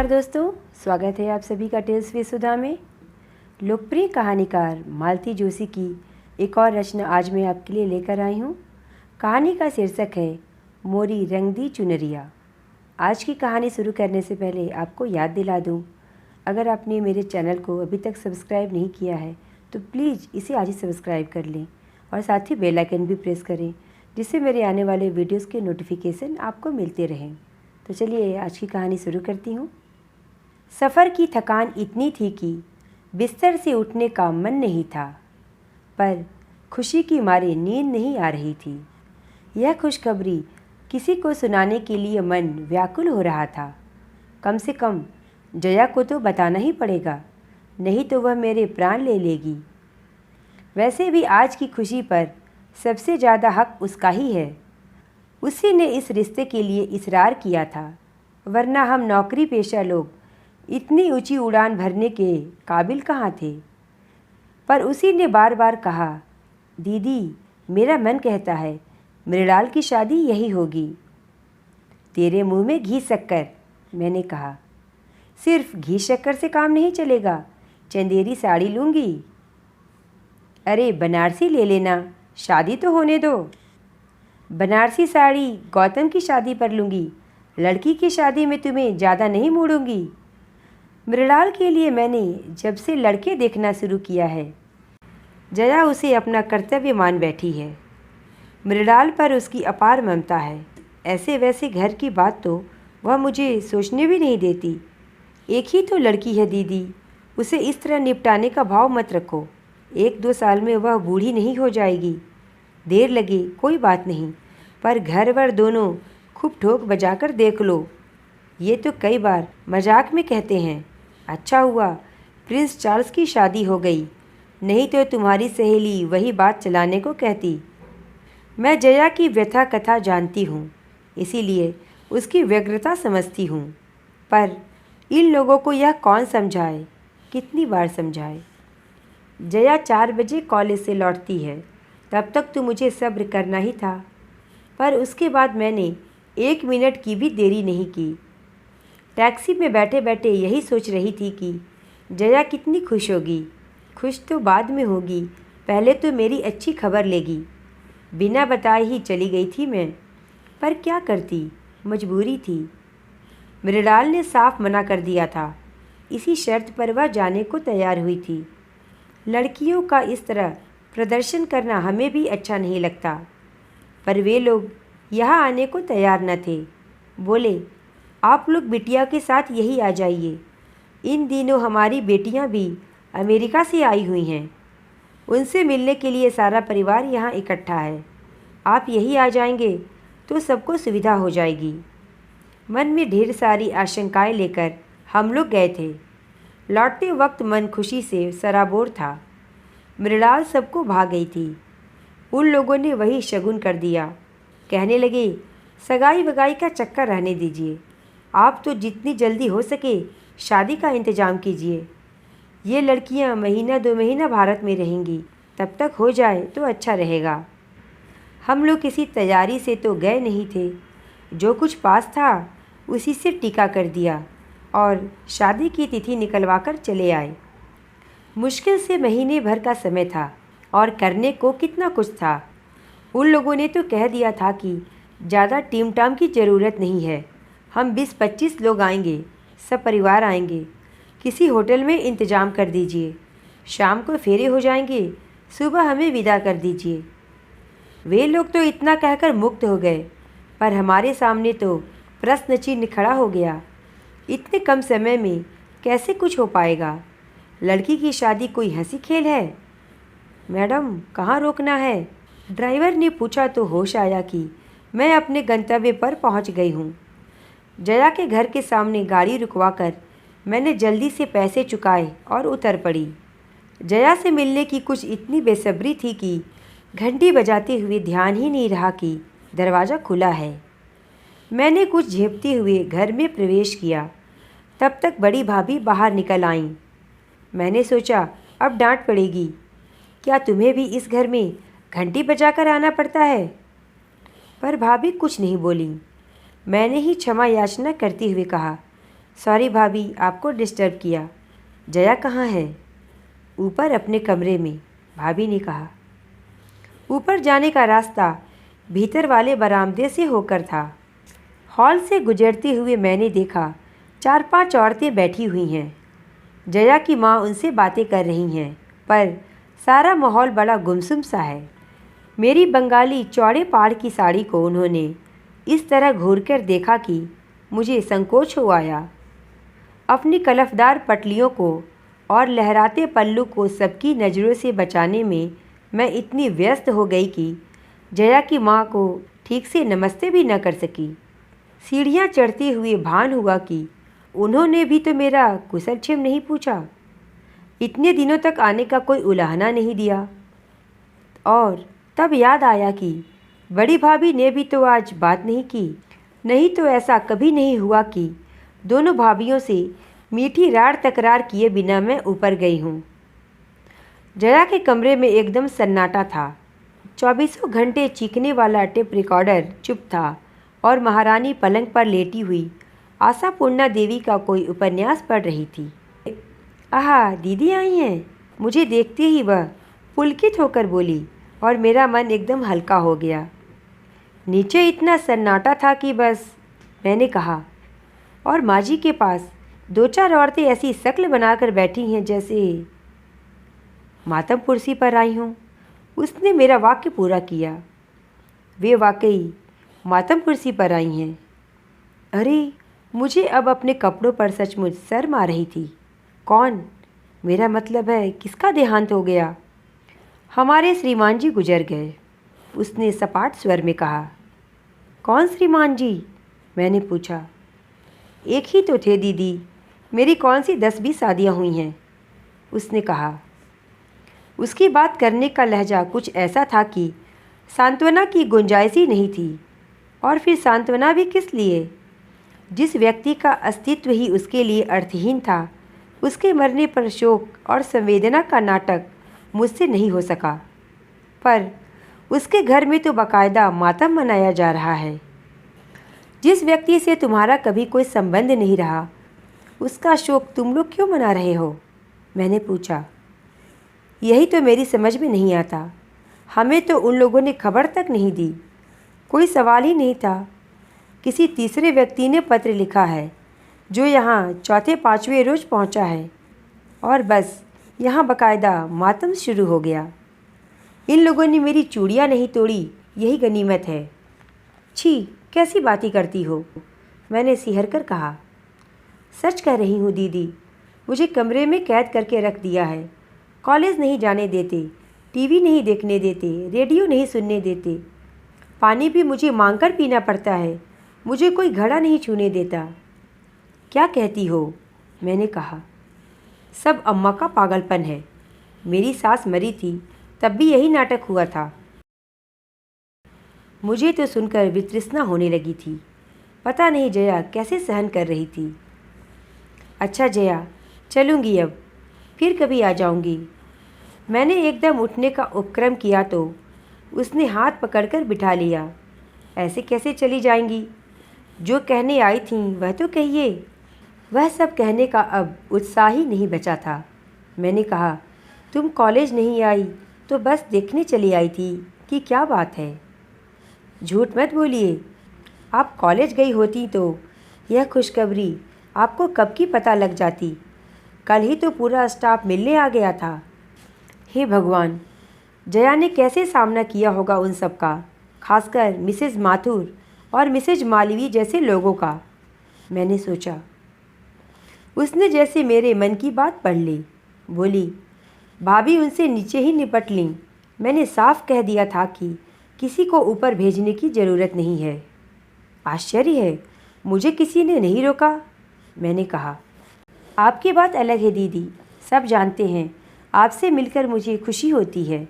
नमस्कार दोस्तों, स्वागत है आप सभी का टेल्स विद सुधा में। लोकप्रिय कहानीकार मालती जोशी की एक और रचना आज मैं आपके लिए लेकर आई हूँ। कहानी का शीर्षक है मोरी रंग दी चुनरिया। आज की कहानी शुरू करने से पहले आपको याद दिला दूँ, अगर आपने मेरे चैनल को अभी तक सब्सक्राइब नहीं किया है तो प्लीज़ इसे आज ही सब्सक्राइब कर लें और साथ ही बेल आइकन भी प्रेस करें, जिससे मेरे आने वाले वीडियोस के नोटिफिकेशन आपको मिलते रहें। तो चलिए आज की कहानी शुरू करती हूँ। सफ़र की थकान इतनी थी कि बिस्तर से उठने का मन नहीं था, पर खुशी की मारे नींद नहीं आ रही थी। यह खुशखबरी किसी को सुनाने के लिए मन व्याकुल हो रहा था। कम से कम जया को तो बताना ही पड़ेगा, नहीं तो वह मेरे प्राण ले लेगी। वैसे भी आज की खुशी पर सबसे ज़्यादा हक उसका ही है। उसी ने इस रिश्ते के लिए इसरार किया था, वरना हम नौकरी पेशा लोग इतनी ऊंची उड़ान भरने के काबिल कहाँ थे। पर उसी ने बार बार कहा, दीदी मेरा मन कहता है मृणाल की शादी यही होगी। तेरे मुंह में घी शक्कर, मैंने कहा। सिर्फ घी शक्कर से काम नहीं चलेगा, चंदेरी साड़ी लूँगी। अरे बनारसी ले लेना, शादी तो होने दो। बनारसी साड़ी गौतम की शादी पर लूँगी, लड़की की शादी में तुम्हें ज़्यादा नहीं मोड़ूंगी। मृणाल के लिए मैंने जब से लड़के देखना शुरू किया है, जया उसे अपना कर्तव्य मान बैठी है। मृणाल पर उसकी अपार ममता है। ऐसे वैसे घर की बात तो वह मुझे सोचने भी नहीं देती। एक ही तो लड़की है दीदी, उसे इस तरह निपटाने का भाव मत रखो। 1-2 साल में वह बूढ़ी नहीं हो जाएगी। देर लगे कोई बात नहीं, पर घर वर दोनों खूब ठोक बजाकर देख लो। ये तो कई बार मजाक में कहते हैं। अच्छा हुआ प्रिंस चार्ल्स की शादी हो गई, नहीं तो तुम्हारी सहेली वही बात चलाने को कहती। मैं जया की व्यथा कथा जानती हूँ, इसीलिए उसकी व्यग्रता समझती हूँ, पर इन लोगों को यह कौन समझाए, कितनी बार समझाए। जया 4 बजे कॉलेज से लौटती है, तब तक तो मुझे सब्र करना ही था, पर उसके बाद मैंने 1 मिनट की भी देरी नहीं की। टैक्सी में बैठे बैठे यही सोच रही थी कि जया कितनी खुश होगी। खुश तो बाद में होगी, पहले तो मेरी अच्छी खबर लेगी। बिना बताए ही चली गई थी मैं, पर क्या करती, मजबूरी थी। मृणाल ने साफ मना कर दिया था, इसी शर्त पर वह जाने को तैयार हुई थी। लड़कियों का इस तरह प्रदर्शन करना हमें भी अच्छा नहीं लगता, पर वे लोग यहाँ आने को तैयार न थे। बोले, आप लोग बिटिया के साथ यही आ जाइए। इन दिनों हमारी बेटियाँ भी अमेरिका से आई हुई हैं, उनसे मिलने के लिए सारा परिवार यहाँ इकट्ठा है। आप यही आ जाएंगे तो सबको सुविधा हो जाएगी। मन में ढेर सारी आशंकाएं लेकर हम लोग गए थे। लौटते वक्त मन खुशी से सराबोर था। मृणाल सबको भाग गई थी। उन लोगों ने वही शगुन कर दिया। कहने लगे, सगाई वगाई का चक्कर रहने दीजिए, आप तो जितनी जल्दी हो सके शादी का इंतज़ाम कीजिए। ये लड़कियां महीना 2 महीना भारत में रहेंगी, तब तक हो जाए तो अच्छा रहेगा। हम लोग किसी तैयारी से तो गए नहीं थे, जो कुछ पास था उसी से टीका कर दिया और शादी की तिथि निकलवा कर चले आए। मुश्किल से महीने भर का समय था और करने को कितना कुछ था। उन लोगों ने तो कह दिया था कि ज़्यादा टीम टाम की ज़रूरत नहीं है, हम 20-25 लोग आएंगे, सब परिवार आएंगे। किसी होटल में इंतज़ाम कर दीजिए, शाम को फेरे हो जाएंगे, सुबह हमें विदा कर दीजिए। वे लोग तो इतना कहकर मुक्त हो गए, पर हमारे सामने तो प्रश्न चिन्ह खड़ा हो गया। इतने कम समय में कैसे कुछ हो पाएगा? लड़की की शादी कोई हंसी खेल है? मैडम कहाँ रोकना है? ड्राइवर ने पूछा तो होश आया कि मैं अपने गंतव्य पर पहुंच गई हूं। जया के घर के सामने गाड़ी रुकवाकर मैंने जल्दी से पैसे चुकाए और उतर पड़ी। जया से मिलने की कुछ इतनी बेसब्री थी कि घंटी बजाते हुए ध्यान ही नहीं रहा कि दरवाज़ा खुला है। मैंने कुछ झेपते हुए घर में प्रवेश किया, तब तक बड़ी भाभी बाहर निकल आईं। मैंने सोचा अब डांट पड़ेगी, क्या तुम्हें भी इस घर में घंटी बजाकर आना पड़ता है? पर भाभी कुछ नहीं बोली। मैंने ही क्षमा याचना करते हुए कहा, सॉरी भाभी, आपको डिस्टर्ब किया। जया कहाँ है? ऊपर अपने कमरे में, भाभी ने कहा। ऊपर जाने का रास्ता भीतर वाले बरामदे से होकर था। हॉल से गुजरते हुए मैंने देखा 4-5 औरतें बैठी हुई हैं। जया की माँ उनसे बातें कर रही हैं, पर सारा माहौल बड़ा गुमसुम सा है। मेरी बंगाली चौड़े पाड़ की साड़ी को उन्होंने इस तरह घूरकर देखा कि मुझे संकोच हो आया। अपनी कलफदार पटलियों को और लहराते पल्लू को सबकी नज़रों से बचाने में मैं इतनी व्यस्त हो गई कि जया की माँ को ठीक से नमस्ते भी न कर सकी। सीढ़ियाँ चढ़ते हुए भान हुआ कि उन्होंने भी तो मेरा कुशलक्षेम नहीं पूछा, इतने दिनों तक आने का कोई उलाहना नहीं दिया। और तब याद आया कि बड़ी भाभी ने भी तो आज बात नहीं की। नहीं तो ऐसा कभी नहीं हुआ कि दोनों भाभियों से मीठी राड़ तकरार किए बिना मैं ऊपर गई हूँ। जया के कमरे में एकदम सन्नाटा था। 24 घंटे चीखने वाला टेप रिकॉर्डर चुप था और महारानी पलंग पर लेटी हुई आशापूर्णा देवी का कोई उपन्यास पढ़ रही थी। आहा, दीदी आई हैं। मुझे देखते ही वह पुलकित होकर बोली और मेरा मन एकदम हल्का हो गया। नीचे इतना सन्नाटा था कि बस मैंने कहा, और माँ जी के पास 2-4 औरतें ऐसी शक्ल बनाकर बैठी हैं जैसे मातम कुर्सी पर आई हूँ। उसने मेरा वाक्य पूरा किया। वे वाकई मातम कुर्सी पर आई हैं। अरे, मुझे अब अपने कपड़ों पर सचमुच शर्म आ रही थी। कौन? मेरा मतलब है, किसका देहांत हो गया? हमारे श्रीमान जी गुजर गए, उसने सपाट स्वर में कहा। कौन श्रीमान जी? मैंने पूछा। एक ही तो थे दीदी, मेरी कौन सी 10-20 शादियाँ हुई हैं, उसने कहा। उसकी बात करने का लहजा कुछ ऐसा था कि सांत्वना की गुंजाइश ही नहीं थी। और फिर सांत्वना भी किस लिए? जिस व्यक्ति का अस्तित्व ही उसके लिए अर्थहीन था, उसके मरने पर शोक और संवेदना का नाटक मुझसे नहीं हो सका। पर उसके घर में तो बाकायदा मातम मनाया जा रहा है। जिस व्यक्ति से तुम्हारा कभी कोई संबंध नहीं रहा, उसका शोक तुम लोग क्यों मना रहे हो? मैंने पूछा। यही तो मेरी समझ में नहीं आता। हमें तो उन लोगों ने खबर तक नहीं दी। कोई सवाल ही नहीं था। किसी तीसरे व्यक्ति ने पत्र लिखा है जो यहाँ 4-5वें रोज़ पहुँचा है, और बस यहाँ बाकायदा मातम शुरू हो गया। इन लोगों ने मेरी चूड़ियाँ नहीं तोड़ी, यही गनीमत है। छी, कैसी बातें करती हो, मैंने सिहर कर कहा। सच कह रही हूँ दीदी, मुझे कमरे में कैद करके रख दिया है। कॉलेज नहीं जाने देते, टीवी नहीं देखने देते, रेडियो नहीं सुनने देते, पानी भी मुझे मांगकर पीना पड़ता है। मुझे कोई घड़ा नहीं छूने देता। क्या कहती हो? मैंने कहा। सब अम्मा का पागलपन है। मेरी सास मरी थी तब भी यही नाटक हुआ था। मुझे तो सुनकर वितृष्णा होने लगी थी। पता नहीं जया कैसे सहन कर रही थी। अच्छा जया, चलूँगी अब, फिर कभी आ जाऊँगी। मैंने एकदम उठने का उपक्रम किया तो उसने हाथ पकड़कर बिठा लिया। ऐसे कैसे चली जाएंगी? जो कहने आई थीं वह तो कहिए। वह सब कहने का अब उत्साह ही नहीं बचा था। मैंने कहा, तुम कॉलेज नहीं आई तो बस देखने चली आई थी कि क्या बात है? झूठ मत बोलिए। आप कॉलेज गई होती तो यह खुशखबरी आपको कब की पता लग जाती। कल ही तो पूरा स्टाफ मिलने आ गया था। हे भगवान, जया ने कैसे सामना किया होगा उन सब का, खासकर मिसेज माथुर और मिसेज मालवी जैसे लोगों का। मैंने सोचा। उसने जैसे मेरे मन की बात पढ़ ली। बोली, भाभी उनसे नीचे ही निपट लीं। मैंने साफ कह दिया था कि किसी को ऊपर भेजने की ज़रूरत नहीं है। आश्चर्य है, मुझे किसी ने नहीं रोका। मैंने कहा। आपकी बात अलग है दीदी, सब जानते हैं। आपसे मिलकर मुझे खुशी होती है,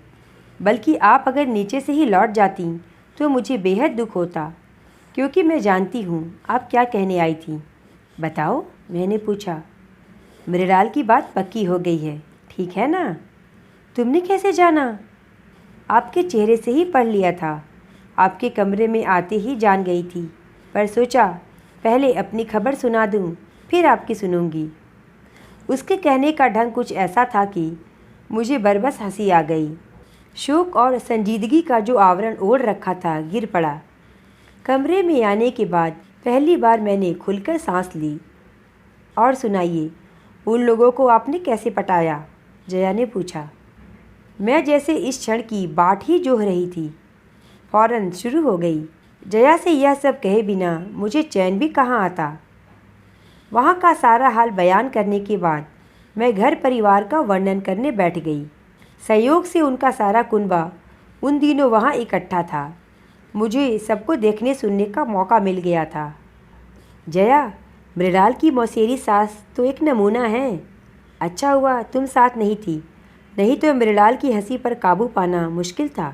बल्कि आप अगर नीचे से ही लौट जाती तो मुझे बेहद दुख होता, क्योंकि मैं जानती हूँ आप क्या कहने आई थी। बताओ, मैंने पूछा। मृणाल की बात पक्की हो गई है, ठीक है ना? तुमने कैसे जाना? आपके चेहरे से ही पढ़ लिया था। आपके कमरे में आते ही जान गई थी, पर सोचा पहले अपनी खबर सुना दूँ। फिर आपकी सुनूंगी। उसके कहने का ढंग कुछ ऐसा था कि मुझे बरबस हंसी आ गई। शोक और संजीदगी का जो आवरण ओढ़ रखा था गिर पड़ा। कमरे में आने के बाद पहली बार मैंने खुलकर सांस ली। और सुनाइए, उन लोगों को आपने कैसे पटाया? जया ने पूछा। मैं जैसे इस क्षण की बाट ही जोह रही थी। फौरन शुरू हो गई। जया से यह सब कहे बिना मुझे चैन भी कहाँ आता। वहाँ का सारा हाल बयान करने के बाद मैं घर परिवार का वर्णन करने बैठ गई। संयोग से उनका सारा कुनबा उन दिनों वहाँ इकट्ठा था। मुझे सबको देखने सुनने का मौका मिल गया था। जया, मृणाल की मौसेरी सास तो एक नमूना है। अच्छा हुआ तुम साथ नहीं थी, नहीं तो मृणाल की हंसी पर काबू पाना मुश्किल था।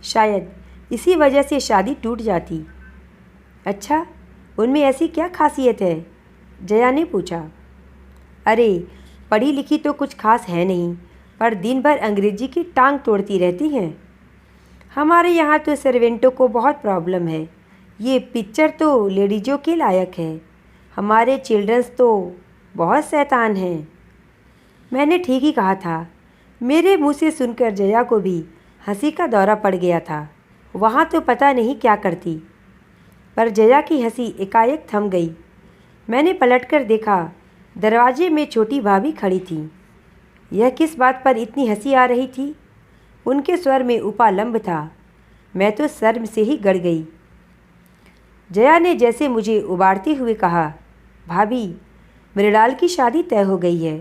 शायद इसी वजह से शादी टूट जाती। अच्छा, उनमें ऐसी क्या खासियत है? जया ने पूछा। अरे, पढ़ी लिखी तो कुछ खास है नहीं, पर दिन भर अंग्रेजी की टांग तोड़ती रहती हैं। हमारे यहाँ तो सर्वेंटों को बहुत प्रॉब्लम है। ये पिक्चर तो लेडीजों के लायक है, हमारे चिल्ड्रंस तो बहुत शैतान हैं। मैंने ठीक ही कहा था। मेरे मुंह से सुनकर जया को भी हंसी का दौरा पड़ गया था। वहाँ तो पता नहीं क्या करती, पर जया की हंसी एकाएक थम गई। मैंने पलटकर देखा, दरवाजे में छोटी भाभी खड़ी थी। यह किस बात पर इतनी हंसी आ रही थी? उनके स्वर में उपालंब था। मैं तो शर्म से ही गड़ गई। जया ने जैसे मुझे उबारते हुए कहा, भाभी, मृणाल की शादी तय हो गई है।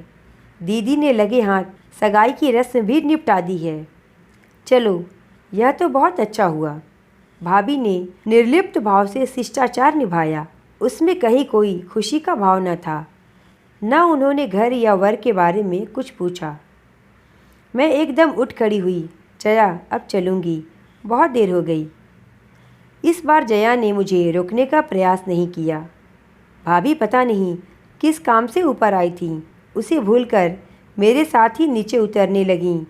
दीदी ने लगे हाथ सगाई की रस्म भी निपटा दी है। चलो, यह तो बहुत अच्छा हुआ। भाभी ने निर्लिप्त भाव से शिष्टाचार निभाया। उसमें कहीं कोई खुशी का भाव न था। न उन्होंने घर या वर के बारे में कुछ पूछा। मैं एकदम उठ खड़ी हुई। जया, अब चलूँगी, बहुत देर हो गई। इस बार जया ने मुझे रोकने का प्रयास नहीं किया। भाभी पता नहीं किस काम से ऊपर आई थी, उसे भूलकर मेरे साथ ही नीचे उतरने लगीं।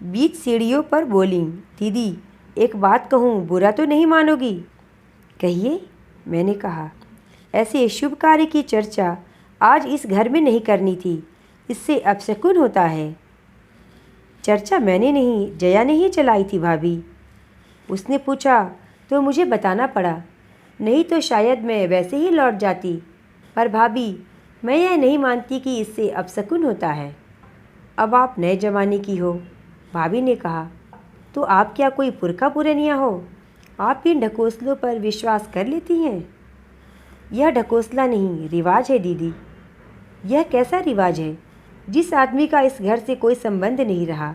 बीच सीढ़ियों पर बोलीं, दीदी, एक बात कहूँ, बुरा तो नहीं मानोगी? कहिए, मैंने कहा। ऐसे शुभ कार्य की चर्चा आज इस घर में नहीं करनी थी, इससे अपशकुन होता है। चर्चा मैंने नहीं, जया ने ही चलाई थी भाभी। उसने पूछा तो मुझे बताना पड़ा, नहीं तो शायद मैं वैसे ही लौट जाती। पर भाभी, मैं यह नहीं मानती कि इससे अपशकुन होता है। अब आप नए जमाने की हो, भाभी ने कहा। तो आप क्या कोई पुरखा पुरनिया हो? आप इन ढकोसलों पर विश्वास कर लेती हैं? यह ढकोसला नहीं, रिवाज है दीदी। यह कैसा रिवाज है? जिस आदमी का इस घर से कोई संबंध नहीं रहा,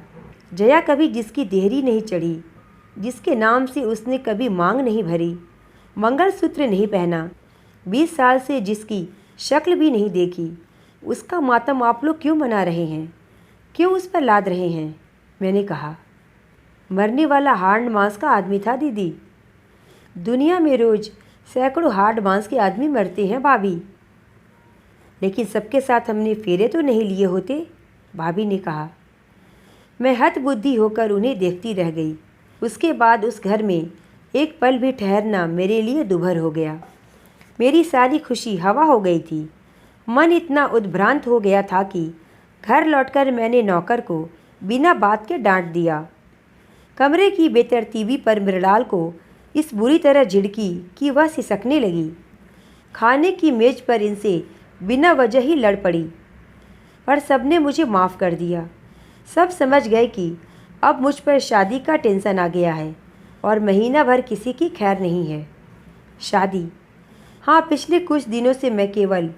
जया कभी जिसकी देहरी नहीं चढ़ी, जिसके नाम से उसने कभी मांग नहीं भरी, मंगलसूत्र नहीं पहना, 20 साल से जिसकी शक्ल भी नहीं देखी, उसका मातम आप लोग क्यों मना रहे हैं? क्यों उस पर लाद रहे हैं? मैंने कहा। मरने वाला हार्ड मांस का आदमी था दीदी। दुनिया में रोज सैकड़ों हार्ड मांस के आदमी मरते हैं भाभी, लेकिन सबके साथ हमने फेरे तो नहीं लिए होते, भाभी ने कहा। मैं हतबुद्धि होकर उन्हें देखती रह गई। उसके बाद उस घर में एक पल भी ठहरना मेरे लिए दुभर हो गया। मेरी सारी खुशी हवा हो गई थी। मन इतना उद्भ्रांत हो गया था कि घर लौटकर मैंने नौकर को बिना बात के डांट दिया। कमरे की बेतरतीबी पर मृणाल को इस बुरी तरह झिड़की कि वह सिसकने लगी। खाने की मेज पर इनसे बिना वजह ही लड़ पड़ी, पर सबने मुझे माफ़ कर दिया। सब समझ गए कि अब मुझ पर शादी का टेंशन आ गया है और महीना भर किसी की खैर नहीं है। शादी, हाँ, पिछले कुछ दिनों से मैं केवल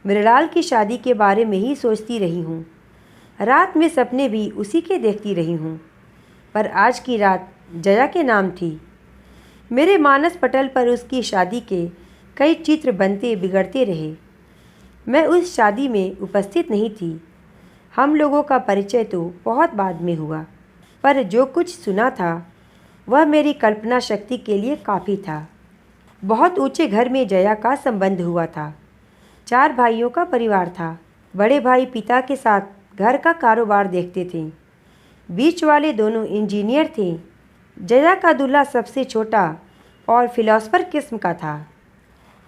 मृणाल की शादी के बारे में ही सोचती रही हूँ। रात में सपने भी उसी के देखती रही हूँ, पर आज की रात जया के नाम थी। मेरे मानस पटल पर उसकी शादी के कई चित्र बनते बिगड़ते रहे। मैं उस शादी में उपस्थित नहीं थी। हम लोगों का परिचय तो बहुत बाद में हुआ, पर जो कुछ सुना था वह मेरी कल्पना शक्ति के लिए काफ़ी था। बहुत ऊंचे घर में जया का संबंध हुआ था। 4 भाइयों का परिवार था। बड़े भाई पिता के साथ घर का कारोबार देखते थे। बीच वाले दोनों इंजीनियर थे। जया का दूल्हा सबसे छोटा और फिलॉसफर किस्म का था।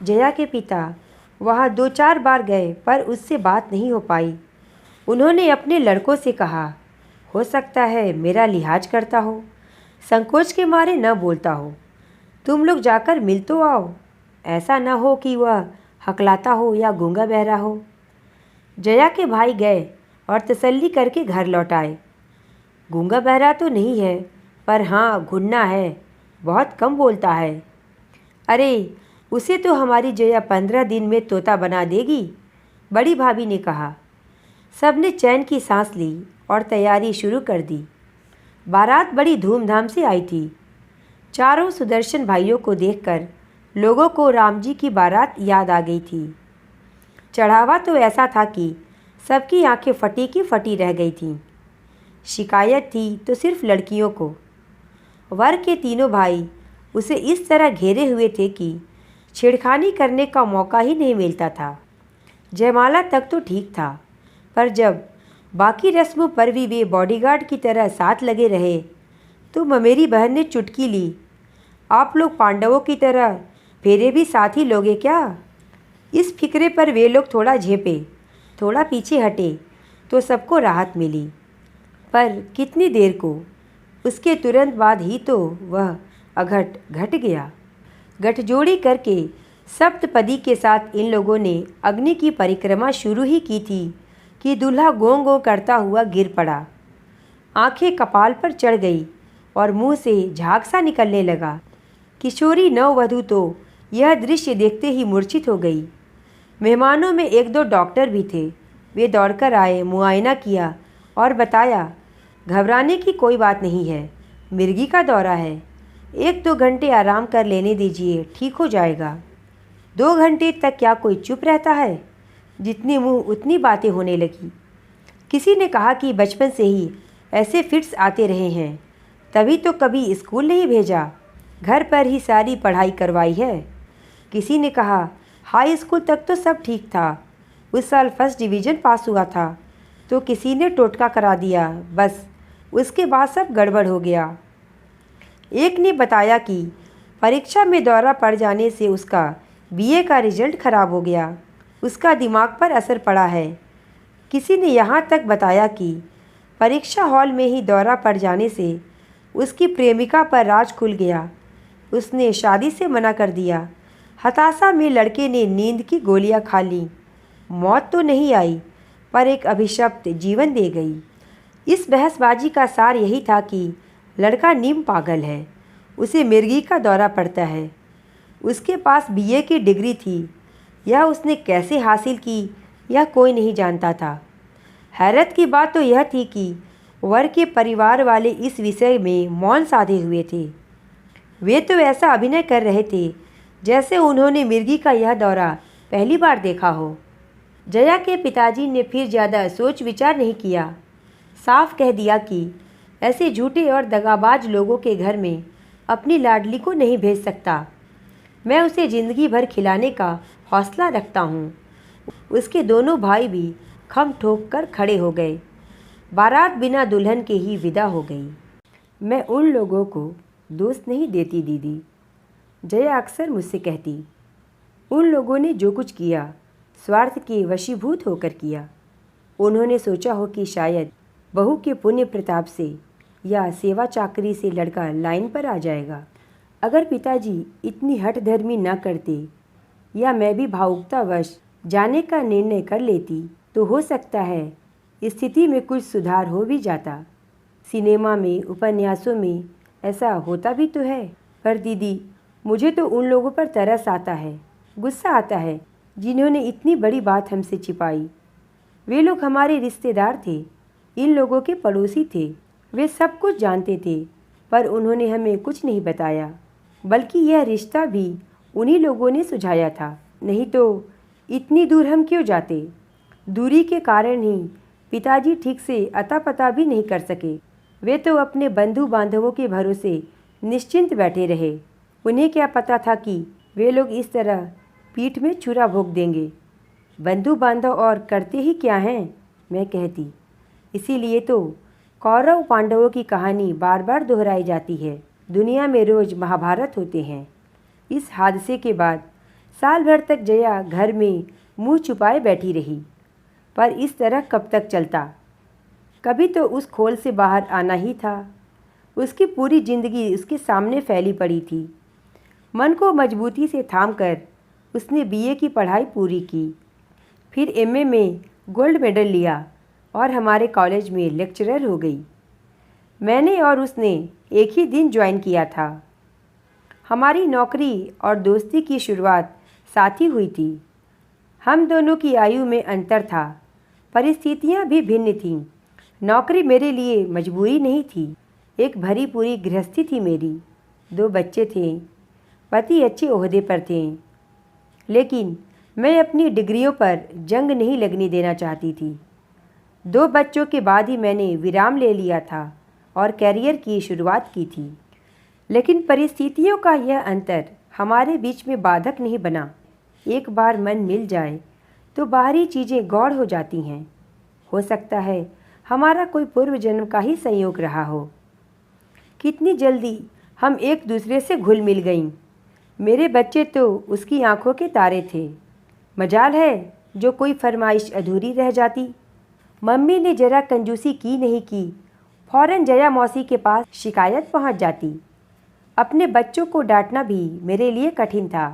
जया के पिता वहाँ 2-4 बार गए पर उससे बात नहीं हो पाई। उन्होंने अपने लड़कों से कहा, हो सकता है मेरा लिहाज करता हो, संकोच के मारे न बोलता हो। तुम लोग जाकर मिल तो आओ, ऐसा न हो कि वह हकलाता हो या गूंगा बहरा हो। जया के भाई गए और तसल्ली करके घर लौट आए। गूंगा बहरा तो नहीं है, पर हाँ घुन्ना है, बहुत कम बोलता है। अरे उसे तो हमारी जया 15 दिन में तोता बना देगी, बड़ी भाभी ने कहा। सबने चैन की सांस ली और तैयारी शुरू कर दी। बारात बड़ी धूमधाम से आई थी। चारों सुदर्शन भाइयों को देखकर लोगों को राम जी की बारात याद आ गई थी। चढ़ावा तो ऐसा था कि सबकी आंखें फटी की फटी रह गई थीं। शिकायत थी तो सिर्फ लड़कियों को। वर के तीनों भाई उसे इस तरह घेरे हुए थे कि छेड़खानी करने का मौका ही नहीं मिलता था। जयमाला तक तो ठीक था, पर जब बाकी रस्मों पर भी वे बॉडीगार्ड की तरह साथ लगे रहे तो ममेरी बहन ने चुटकी ली, आप लोग पांडवों की तरह फेरे भी साथ ही लोगे क्या? इस फिक्रे पर वे लोग थोड़ा झेपे, थोड़ा पीछे हटे तो सबको राहत मिली। पर कितनी देर को, उसके तुरंत बाद ही तो वह अघट घट गया। गठजोड़ी करके सप्तपदी के साथ इन लोगों ने अग्नि की परिक्रमा शुरू ही की थी कि दूल्हा गों गों करता हुआ गिर पड़ा। आंखें कपाल पर चढ़ गई और मुंह से झाग सा निकलने लगा। किशोरी नववधू तो यह दृश्य देखते ही मूर्छित हो गई। मेहमानों में 1-2 डॉक्टर भी थे। वे दौड़कर आए, मुआयना किया और बताया, घबराने की कोई बात नहीं है, मिर्गी का दौरा है, 1-2 घंटे आराम कर लेने दीजिए, ठीक हो जाएगा। 2 घंटे तक क्या कोई चुप रहता है? जितनी मुंह उतनी बातें होने लगी। किसी ने कहा कि बचपन से ही ऐसे फिट्स आते रहे हैं, तभी तो कभी स्कूल नहीं भेजा, घर पर ही सारी पढ़ाई करवाई है। किसी ने कहा हाई स्कूल तक तो सब ठीक था, उस साल फर्स्ट डिवीज़न पास हुआ था। तो किसी ने टोटका करा दिया, बस उसके बाद सब गड़बड़ हो गया। एक ने बताया कि परीक्षा में दौरा पड़ जाने से उसका बीए का रिजल्ट खराब हो गया, उसका दिमाग पर असर पड़ा है। किसी ने यहाँ तक बताया कि परीक्षा हॉल में ही दौरा पड़ जाने से उसकी प्रेमिका पर राज खुल गया, उसने शादी से मना कर दिया। हताशा में लड़के ने नींद की गोलियां खा लीं। मौत तो नहीं आई, पर एक अभिशप्त जीवन दे गई। इस बहसबाजी का सार यही था कि लड़का नीम पागल है, उसे मिर्गी का दौरा पड़ता है। उसके पास बीए की डिग्री थी, यह उसने कैसे हासिल की यह कोई नहीं जानता था। हैरत की बात तो यह थी कि वर के परिवार वाले इस विषय में मौन साधे हुए थे। वे तो ऐसा अभिनय कर रहे थे जैसे उन्होंने मिर्गी का यह दौरा पहली बार देखा हो। जया के पिताजी ने फिर ज़्यादा सोच विचार नहीं किया, साफ कह दिया कि ऐसे झूठे और दगाबाज लोगों के घर में अपनी लाडली को नहीं भेज सकता। मैं उसे ज़िंदगी भर खिलाने का हौसला रखता हूँ। उसके दोनों भाई भी खम ठोक कर खड़े हो गए। बारात बिना दुल्हन के ही विदा हो गई। मैं उन लोगों को दोष नहीं देती दीदी, जया अक्सर मुझसे कहती। उन लोगों ने जो कुछ किया स्वार्थ के वशीभूत होकर किया। उन्होंने सोचा हो कि शायद बहू के पुण्य प्रताप से या सेवा चाकरी से लड़का लाइन पर आ जाएगा। अगर पिताजी इतनी हठधर्मी न करते या मैं भी भावुकतावश जाने का निर्णय कर लेती तो हो सकता है स्थिति में कुछ सुधार हो भी जाता। सिनेमा में, उपन्यासों में ऐसा होता भी तो है। पर दीदी, मुझे तो उन लोगों पर तरस आता है, गुस्सा आता है जिन्होंने इतनी बड़ी बात हमसे छिपाई। वे लोग हमारे रिश्तेदार थे, इन लोगों के पड़ोसी थे, वे सब कुछ जानते थे, पर उन्होंने हमें कुछ नहीं बताया। बल्कि यह रिश्ता भी उन्हीं लोगों ने सुझाया था, नहीं तो इतनी दूर हम क्यों जाते। दूरी के कारण ही पिताजी ठीक से अता पता भी नहीं कर सके। वे तो अपने बंधु बांधवों के भरोसे निश्चिंत बैठे रहे। उन्हें क्या पता था कि वे लोग इस तरह पीठ में छुरा भोंक देंगे। बंधु बांधव और करते ही क्या हैं, मैं कहती। इसीलिए तो कौरव पांडवों की कहानी बार बार दोहराई जाती है। दुनिया में रोज़ महाभारत होते हैं। इस हादसे के बाद साल भर तक जया घर में मुंह छुपाए बैठी रही, पर इस तरह कब तक चलता। कभी तो उस खोल से बाहर आना ही था। उसकी पूरी जिंदगी उसके सामने फैली पड़ी थी। मन को मजबूती से थामकर उसने बीए की पढ़ाई पूरी की, फिर एमए में गोल्ड मेडल लिया और हमारे कॉलेज में लेक्चरर हो गई। मैंने और उसने एक ही दिन ज्वाइन किया था। हमारी नौकरी और दोस्ती की शुरुआत साथ ही हुई थी। हम दोनों की आयु में अंतर था, परिस्थितियाँ भी भिन्न थीं। नौकरी मेरे लिए मजबूरी नहीं थी, एक भरी पूरी गृहस्थी थी मेरी। 2 बच्चे थे, पति अच्छे ओहदे पर थे, लेकिन मैं अपनी डिग्रियों पर जंग नहीं लगने देना चाहती थी। 2 बच्चों के बाद ही मैंने विराम ले लिया था और कैरियर की शुरुआत की थी। लेकिन परिस्थितियों का यह अंतर हमारे बीच में बाधक नहीं बना। एक बार मन मिल जाए तो बाहरी चीज़ें गौड़ हो जाती हैं। हो सकता है हमारा कोई पूर्व जन्म का ही संयोग रहा हो। कितनी जल्दी हम एक दूसरे से घुल मिल गईं। मेरे बच्चे तो उसकी आंखों के तारे थे। मजाल है जो कोई फरमाइश अधूरी रह जाती। मम्मी ने जरा कंजूसी की नहीं की, फौरन जया मौसी के पास शिकायत पहुंच जाती। अपने बच्चों को डांटना भी मेरे लिए कठिन था।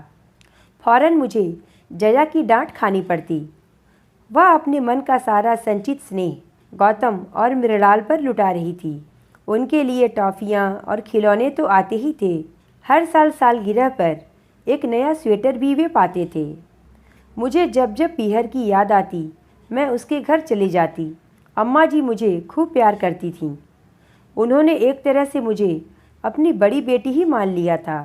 फौरन मुझे जया की डांट खानी पड़ती। वह अपने मन का सारा संचित स्नेह गौतम और मृणाल पर लुटा रही थी। उनके लिए टॉफ़ियाँ और खिलौने तो आते ही थे। हर साल सालगिरह पर एक नया स्वेटर भी वे पाते थे। मुझे जब जब पीहर की याद आती मैं उसके घर चली जाती। अम्मा जी मुझे खूब प्यार करती थीं। उन्होंने एक तरह से मुझे अपनी बड़ी बेटी ही मान लिया था।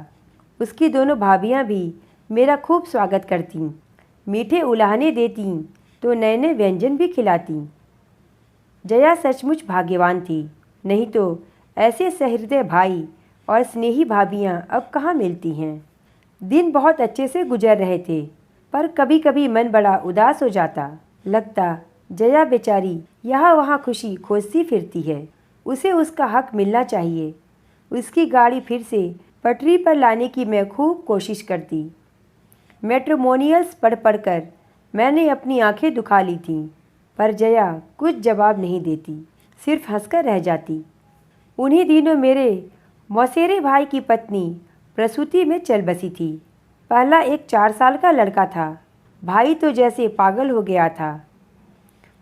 उसकी दोनों भाभियां भी मेरा खूब स्वागत करतीं, मीठे उलाहने देतीं तो नए नए व्यंजन भी खिलातीं। जया सचमुच भाग्यवान थी, नहीं तो ऐसे सहृदय भाई और स्नेही भाभियां अब कहाँ मिलती हैं। दिन बहुत अच्छे से गुजर रहे थे, पर कभी कभी मन बड़ा उदास हो जाता। लगता जया बेचारी यहाँ वहाँ खुशी खोजती फिरती है। उसे उसका हक मिलना चाहिए। उसकी गाड़ी फिर से पटरी पर लाने की मैं खूब कोशिश करती। मैट्रिमोनियल्स पढ़ पढ़ कर मैंने अपनी आंखें दुखा ली थीं, पर जया कुछ जवाब नहीं देती, सिर्फ हंसकर रह जाती। उन्हीं दिनों मेरे मौसेरे भाई की पत्नी प्रसूति में चल बसी थी। पहला एक 4 साल का लड़का था। भाई तो जैसे पागल हो गया था।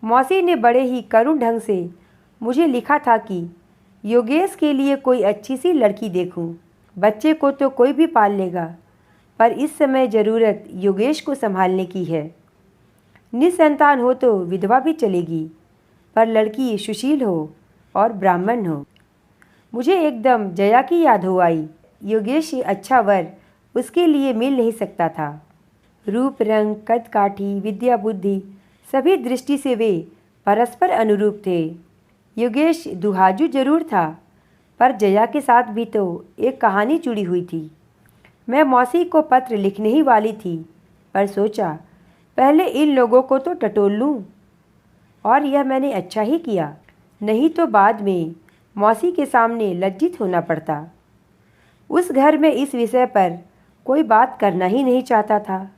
मौसी ने बड़े ही करुण ढंग से मुझे लिखा था कि योगेश के लिए कोई अच्छी सी लड़की देखूं। बच्चे को तो कोई भी पाल लेगा, पर इस समय ज़रूरत योगेश को संभालने की है। निसंतान हो तो विधवा भी चलेगी, पर लड़की सुशील हो और ब्राह्मण हो। मुझे एकदम जया की याद हो आई। योगेश से अच्छा वर उसके लिए मिल नहीं सकता था। रूप रंग कद काठी विद्या बुद्धि सभी दृष्टि से वे परस्पर अनुरूप थे। योगेश दुहाजू जरूर था, पर जया के साथ भी तो एक कहानी जुड़ी हुई थी। मैं मौसी को पत्र लिखने ही वाली थी, पर सोचा पहले इन लोगों को तो टटोल लूँ, और यह मैंने अच्छा ही किया, नहीं तो बाद में मौसी के सामने लज्जित होना पड़ता। उस घर में इस विषय पर कोई बात करना ही नहीं चाहता था।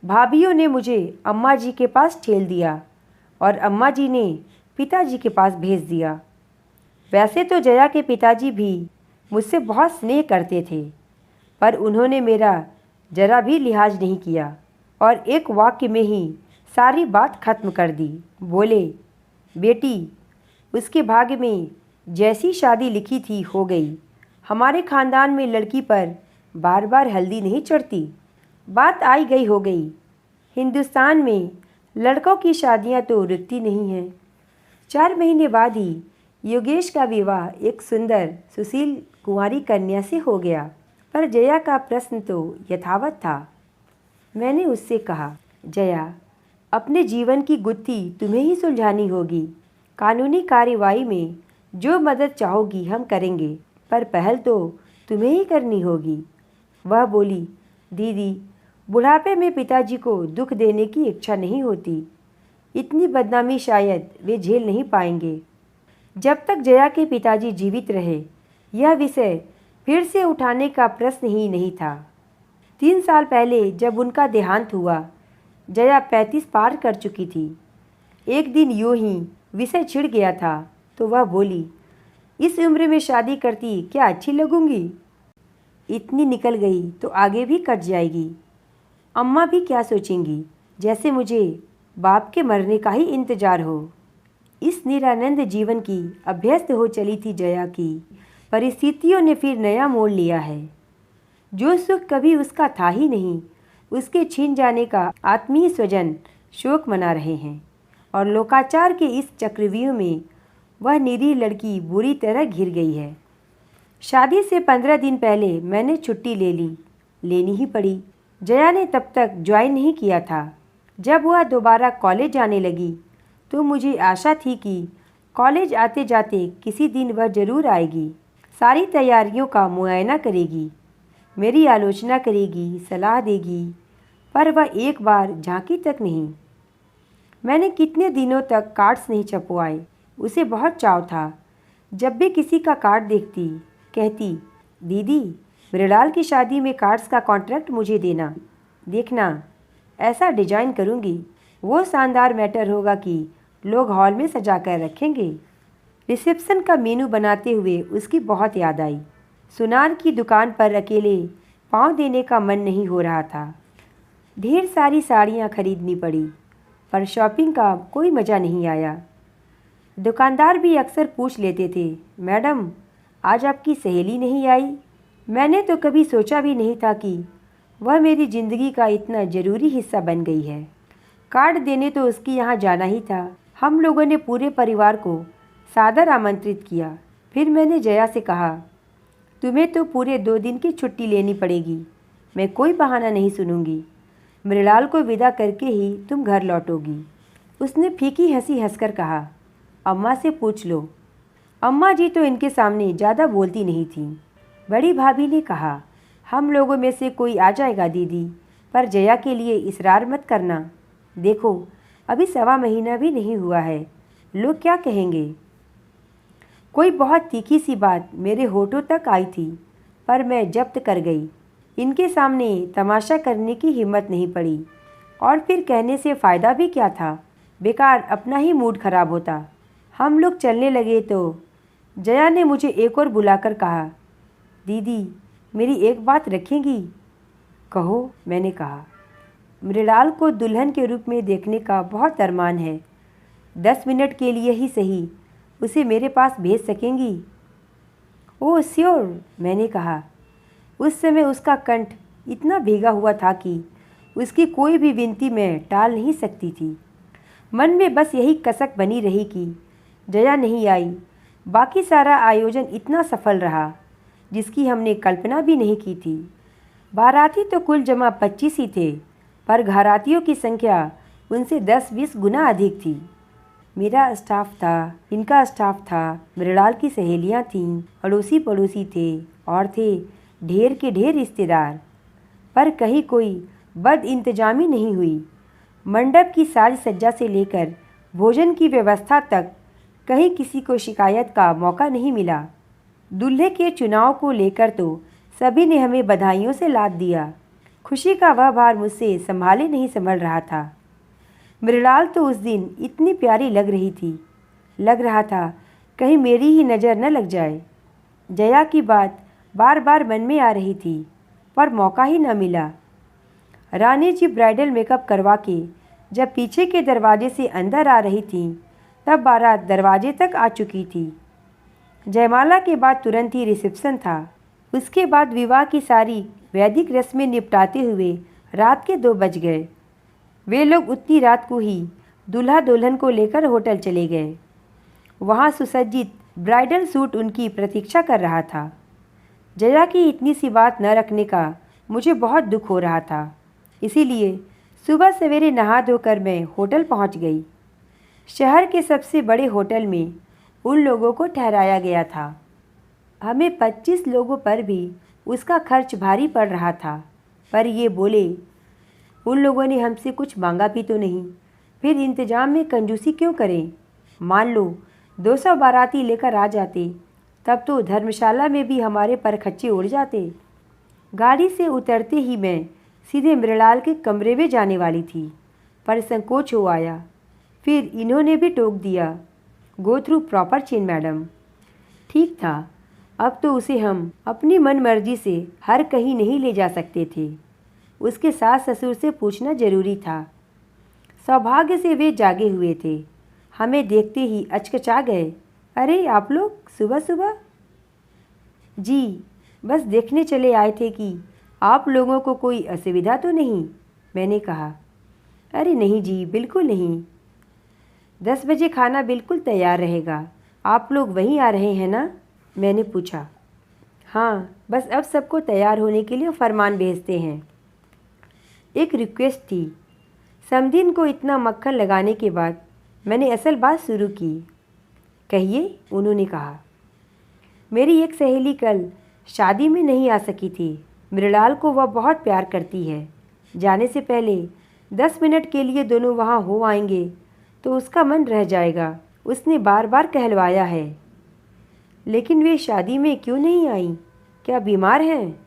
भाभियों ने मुझे अम्मा जी के पास ठेल दिया और अम्मा जी ने पिताजी के पास भेज दिया। वैसे तो जया के पिताजी भी मुझसे बहुत स्नेह करते थे, पर उन्होंने मेरा जरा भी लिहाज नहीं किया और एक वाक्य में ही सारी बात खत्म कर दी। बोले, बेटी, उसके भाग्य में जैसी शादी लिखी थी हो गई। हमारे खानदान में लड़की पर बार बार हल्दी नहीं चढ़ती। बात आई गई हो गई। हिंदुस्तान में लड़कों की शादियां तो रुकती नहीं हैं। 4 महीने बाद ही योगेश का विवाह एक सुंदर सुशील कुंवारी कन्या से हो गया, पर जया का प्रश्न तो यथावत था। मैंने उससे कहा, जया, अपने जीवन की गुत्थी तुम्हें ही सुलझानी होगी। कानूनी कार्रवाई में जो मदद चाहोगी हम करेंगे, पर पहल तो तुम्हें ही करनी होगी। वह बोली, दीदी, बुढ़ापे में पिताजी को दुख देने की इच्छा नहीं होती। इतनी बदनामी शायद वे झेल नहीं पाएंगे। जब तक जया के पिताजी जीवित रहे, यह विषय फिर से उठाने का प्रश्न ही नहीं था। 3 साल पहले जब उनका देहांत हुआ, जया 35 पार कर चुकी थी। एक दिन यूं ही विषय छिड़ गया था तो वह बोली, इस उम्र में शादी करती क्या अच्छी लगूंगी? इतनी निकल गई तो आगे भी कट जाएगी। अम्मा भी क्या सोचेंगी, जैसे मुझे बाप के मरने का ही इंतजार हो। इस निरानंद जीवन की अभ्यस्त हो चली थी जया की परिस्थितियों ने फिर नया मोड़ लिया है। जो सुख कभी उसका था ही नहीं, उसके छीन जाने का आत्मीय स्वजन शोक मना रहे हैं और लोकाचार के इस चक्रव्यूह में वह निरीह लड़की बुरी तरह घिर गई है। शादी से 15 दिन पहले मैंने छुट्टी लेनी ही पड़ी। जया ने तब तक ज्वाइन नहीं किया था। जब वह दोबारा कॉलेज जाने लगी तो मुझे आशा थी कि कॉलेज आते जाते किसी दिन वह ज़रूर आएगी, सारी तैयारियों का मुआयना करेगी, मेरी आलोचना करेगी, सलाह देगी, पर वह एक बार झांकी तक नहीं। मैंने कितने दिनों तक कार्ड्स नहीं छपवाए। उसे बहुत चाव था। जब भी किसी का कार्ड देखती कहती, दीदी मृणाल की शादी में कार्ड्स का कॉन्ट्रैक्ट मुझे देना, देखना ऐसा डिजाइन करूँगी, वो शानदार मैटर होगा कि लोग हॉल में सजा कर रखेंगे। रिसेप्शन का मेनू बनाते हुए उसकी बहुत याद आई। सुनार की दुकान पर अकेले पाँव देने का मन नहीं हो रहा था। ढेर सारी साड़ियाँ खरीदनी पड़ी, पर शॉपिंग का कोई मज़ा नहीं आया। दुकानदार भी अक्सर पूछ लेते थे, मैडम आज आपकी सहेली नहीं आई? मैंने तो कभी सोचा भी नहीं था कि वह मेरी ज़िंदगी का इतना ज़रूरी हिस्सा बन गई है। कार्ड देने तो उसकी यहाँ जाना ही था। हम लोगों ने पूरे परिवार को सादर आमंत्रित किया। फिर मैंने जया से कहा, तुम्हें तो पूरे 2 दिन की छुट्टी लेनी पड़ेगी, मैं कोई बहाना नहीं सुनूंगी। मृणाल को विदा करके ही तुम घर लौटोगी। उसने फीकी हंसी हंसकर कहा, अम्मा से पूछ लो। अम्मा जी तो इनके सामने ज़्यादा बोलती नहीं थीं। बड़ी भाभी ने कहा, हम लोगों में से कोई आ जाएगा दीदी, पर जया के लिए इसरार मत करना। देखो अभी 1.25 महीना भी नहीं हुआ है, लोग क्या कहेंगे। कोई बहुत तीखी सी बात मेरे होठों तक आई थी, पर मैं जब्त कर गई। इनके सामने तमाशा करने की हिम्मत नहीं पड़ी, और फिर कहने से फ़ायदा भी क्या था, बेकार अपना ही मूड खराब होता। हम लोग चलने लगे तो जया ने मुझे एक और बुलाकर कहा, दीदी मेरी एक बात रखेंगी? कहो, मैंने कहा। मृणाल को दुल्हन के रूप में देखने का बहुत अरमान है। 10 मिनट के लिए ही सही उसे मेरे पास भेज सकेंगी? ओह श्योर, मैंने कहा। उस समय उसका कंठ इतना भीगा हुआ था कि उसकी कोई भी विनती मैं टाल नहीं सकती थी। मन में बस यही कसक बनी रही कि जया नहीं आई। बाकी सारा आयोजन इतना सफल रहा जिसकी हमने कल्पना भी नहीं की थी। बाराती तो कुल जमा 25 ही थे, पर घरातियों की संख्या उनसे 10-20 गुना अधिक थी। मेरा स्टाफ था, इनका स्टाफ था, मृणाल की सहेलियां थीं, अड़ोसी पड़ोसी थे और थे ढेर के ढेर रिश्तेदार। पर कहीं कोई बद इंतजामी नहीं हुई। मंडप की साज सज्जा से लेकर भोजन की व्यवस्था तक कहीं किसी को शिकायत का मौका नहीं मिला। दूल्हे के चुनाव को लेकर तो सभी ने हमें बधाइयों से लाद दिया। खुशी का वह भार मुझसे संभाले नहीं संभल रहा था। मृणाल तो उस दिन इतनी प्यारी लग रही थी, लग रहा था कहीं मेरी ही नज़र न लग जाए। जया की बात बार बार मन में आ रही थी, पर मौका ही न मिला। रानी जी ब्राइडल मेकअप करवा के जब पीछे के दरवाजे से अंदर आ रही थीं, तब बारात दरवाजे तक आ चुकी थी। जयमाला के बाद तुरंत ही रिसेप्शन था। उसके बाद विवाह की सारी वैदिक रस्में निपटाते हुए रात के 2 बज गए। वे लोग उतनी रात को ही दूल्हा दुल्हन को लेकर होटल चले गए। वहाँ सुसज्जित ब्राइडल सूट उनकी प्रतीक्षा कर रहा था। जया की इतनी सी बात न रखने का मुझे बहुत दुख हो रहा था। इसीलिए सुबह सवेरे नहा धोकर मैं होटल पहुँच गई। शहर के सबसे बड़े होटल में उन लोगों को ठहराया गया था। हमें 25 लोगों पर भी उसका खर्च भारी पड़ रहा था, पर ये बोले, उन लोगों ने हमसे कुछ मांगा भी तो नहीं, फिर इंतजाम में कंजूसी क्यों करें। मान लो 200 बाराती लेकर आ जाते, तब तो धर्मशाला में भी हमारे पर खच्चे उड़ जाते। गाड़ी से उतरते ही मैं सीधे मृणाल के कमरे में जाने वाली थी, पर संकोच हो आया। फिर इन्होंने भी टोक दिया, go through proper chain madam. ठीक था, अब तो उसे हम अपनी मन मर्जी से हर कहीं नहीं ले जा सकते थे। उसके सास ससुर से पूछना जरूरी था। सौभाग्य से वे जागे हुए थे। हमें देखते ही अचकचा गए, अरे आप लोग सुबह सुबह? जी, बस देखने चले आए थे कि आप लोगों को कोई असुविधा तो नहीं, मैंने कहा। अरे नहीं जी, बिल्कुल नहीं। 10 बजे खाना बिल्कुल तैयार रहेगा। आप लोग वहीं आ रहे हैं ना? मैंने पूछा। हाँ, बस अब सबको तैयार होने के लिए फरमान भेजते हैं। एक रिक्वेस्ट थी। समदीन को इतना मक्खन लगाने के बाद मैंने असल बात शुरू की। कहिए, उन्होंने कहा। मेरी एक सहेली कल शादी में नहीं आ सकी थी। मृणाल को वह बहुत प्यार करती है। जाने से पहले 10 मिनट के लिए दोनों वहाँ हो आएंगे तो उसका मन रह जाएगा। उसने बार बार कहलवाया है। लेकिन वे शादी में क्यों नहीं आई? क्या बीमार हैं?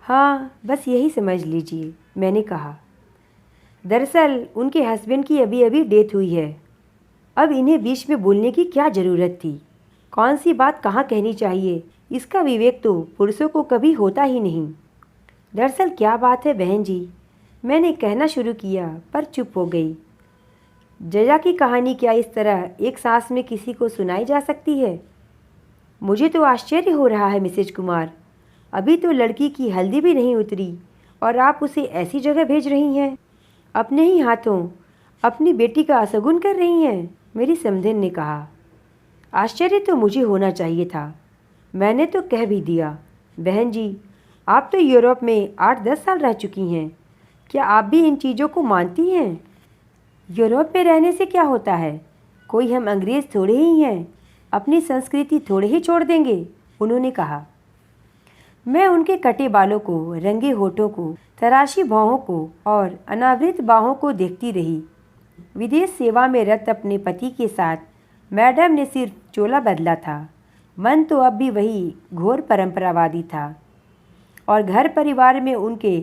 हाँ, बस यही समझ लीजिए, मैंने कहा। दरअसल उनके हस्बैंड की अभी अभी डेथ हुई है। अब इन्हें बीच में बोलने की क्या ज़रूरत थी? कौन सी बात कहाँ कहनी चाहिए, इसका विवेक तो पुरुषों को कभी होता ही नहीं। दरअसल क्या बात है बहन जी? मैंने कहना शुरू किया पर चुप हो गई। जया की कहानी क्या इस तरह एक सांस में किसी को सुनाई जा सकती है? मुझे तो आश्चर्य हो रहा है मिसेज कुमार। अभी तो लड़की की हल्दी भी नहीं उतरी और आप उसे ऐसी जगह भेज रही हैं। अपने ही हाथों अपनी बेटी का असगुन कर रही हैं, मेरी समधन ने कहा। आश्चर्य तो मुझे होना चाहिए था। मैंने तो कह भी दिया। बहन जी, आप तो यूरोप में 8-10 साल रह चुकी हैं। क्या आप भी इन चीज़ों को मानती हैं? यूरोप में रहने से क्या होता है? कोई हम अंग्रेज़ थोड़े ही हैं। अपनी संस्कृति थोड़े ही छोड़ देंगे, उन्होंने कहा। मैं उनके कटे बालों को, रंगे होठों को, तराशी भौहों को और अनावृत बाहों को देखती रही। विदेश सेवा में रत अपने पति के साथ मैडम ने सिर्फ चोला बदला था। मन तो अब भी वही घोर परंपरावादी था। और घर परिवार में उनके